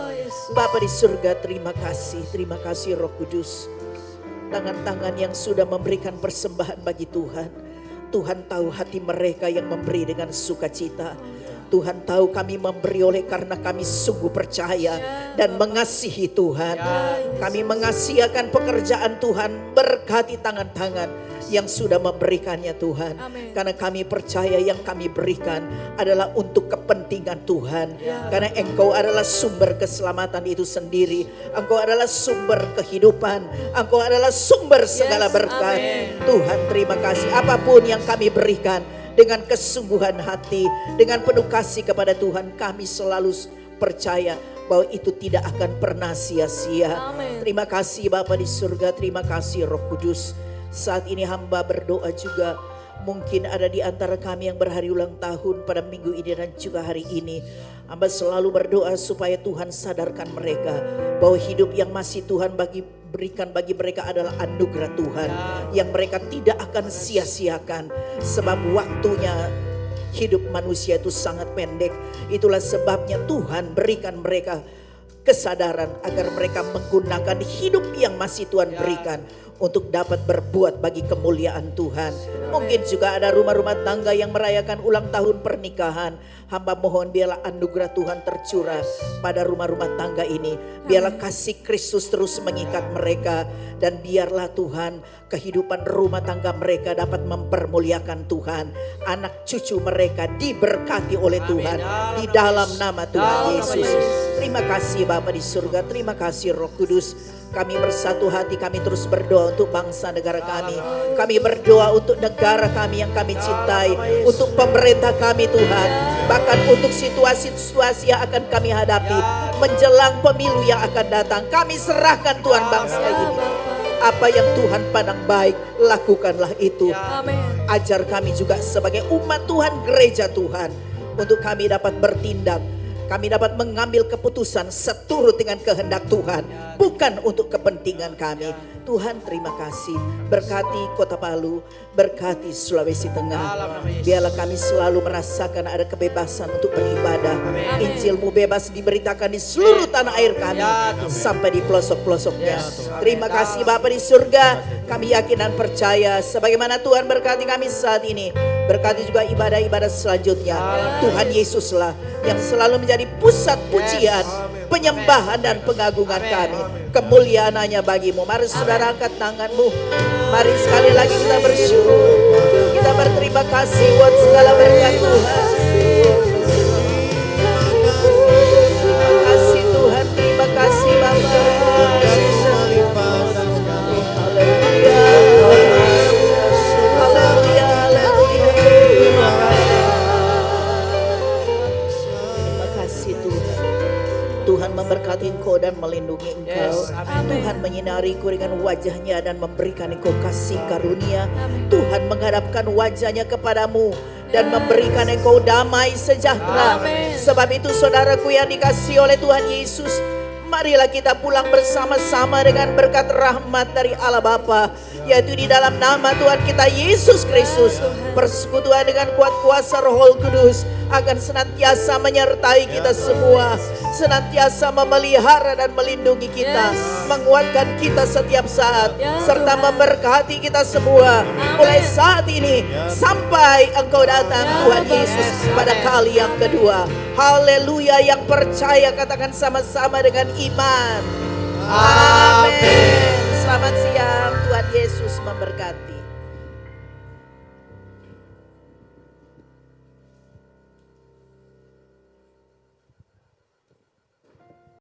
Bapa di surga, terima kasih Roh Kudus. Tangan-tangan yang sudah memberikan persembahan bagi Tuhan. Tuhan tahu hati mereka yang memberi dengan sukacita. Tuhan tahu kami memberi oleh karena kami sungguh percaya dan mengasihi Tuhan. Kami mengasihi akan pekerjaan Tuhan, berkati tangan-tangan yang sudah memberikannya Tuhan. Karena kami percaya yang kami berikan adalah untuk kepentingan Tuhan. Karena Engkau adalah sumber keselamatan itu sendiri. Engkau adalah sumber kehidupan. Engkau adalah sumber segala berkat. Tuhan, terima kasih. Apapun yang kami berikan dengan kesungguhan hati, dengan penuh kasih kepada Tuhan, kami selalu percaya bahwa itu tidak akan pernah sia-sia. Terima kasih Bapa di surga, terima kasih Roh Kudus. Saat ini hamba berdoa juga, mungkin ada di antara kami yang berhari ulang tahun pada minggu ini dan juga hari ini. Hamba selalu berdoa supaya Tuhan sadarkan mereka bahwa hidup yang masih Tuhan berikan bagi mereka adalah anugerah Tuhan yang mereka tidak akan sia-siakan, sebab waktunya hidup manusia itu sangat pendek. Itulah sebabnya Tuhan berikan mereka kesadaran agar mereka menggunakan hidup yang masih Tuhan berikan untuk dapat berbuat bagi kemuliaan Tuhan. Mungkin juga ada rumah-rumah tangga yang merayakan ulang tahun pernikahan. Hamba mohon biarlah anugerah Tuhan tercurah pada rumah-rumah tangga ini. Biarlah kasih Kristus terus mengikat mereka. Dan biarlah Tuhan kehidupan rumah tangga mereka dapat mempermuliakan Tuhan. Anak cucu mereka diberkati oleh Tuhan. Di dalam nama Tuhan Yesus. Terima kasih Bapa di surga, terima kasih Roh Kudus. Kami bersatu hati, kami terus berdoa untuk bangsa negara kami. Kami berdoa untuk negara kami yang kami cintai, untuk pemerintah kami Tuhan. Bahkan untuk situasi-situasi yang akan kami hadapi menjelang pemilu yang akan datang. Kami serahkan Tuhan bangsa ini. Apa yang Tuhan pandang baik, lakukanlah itu. Ajar kami juga sebagai umat Tuhan, gereja Tuhan, untuk kami dapat bertindak. Kami dapat mengambil keputusan seturut dengan kehendak Tuhan, bukan untuk kepentingan kami. Tuhan, terima kasih. Berkati Kota Palu, berkati Sulawesi Tengah. Biarlah kami selalu merasakan ada kebebasan untuk beribadah. Injil-Mu bebas diberitakan di seluruh tanah air kami, sampai di pelosok-pelosoknya. Terima kasih Bapa di surga. Kami yakin dan percaya sebagaimana Tuhan berkati kami saat ini, berkati juga ibadah-ibadah selanjutnya. Tuhan Yesuslah yang selalu menjadi pusat pujian, penyembahan dan pengagungan kami. Kemuliaan hanya bagi-Mu. Mari saudara angkat tangan-Mu. Mari sekali lagi kita bersyukur. Kita berterima kasih buat segala berkat Tuhan. Terima kasih Tuhan, terima kasih Bapa. Haleluya. Tuhan memberkati engkau dan melindungi engkau. Yes, amin. Tuhan menyinariku dengan wajahnya dan memberikan engkau kasih karunia. Tuhan menghadapkan wajahnya kepadamu dan memberikan engkau damai sejahtera. Amin. Sebab itu saudaraku yang dikasihi oleh Tuhan Yesus, marilah kita pulang bersama-sama dengan berkat rahmat dari Allah Bapa, yaitu di dalam nama Tuhan kita Yesus Kristus. Persekutuan dengan kuat kuasa Roh Kudus akan senantiasa menyertai kita semua, senantiasa memelihara dan melindungi kita, menguatkan kita setiap saat, serta memberkati kita semua mulai saat ini sampai Engkau datang Tuhan Yesus pada kali yang kedua. Haleluya, yang percaya katakan sama-sama dengan iman. Amin. Selamat siang, Tuhan Yesus memberkati.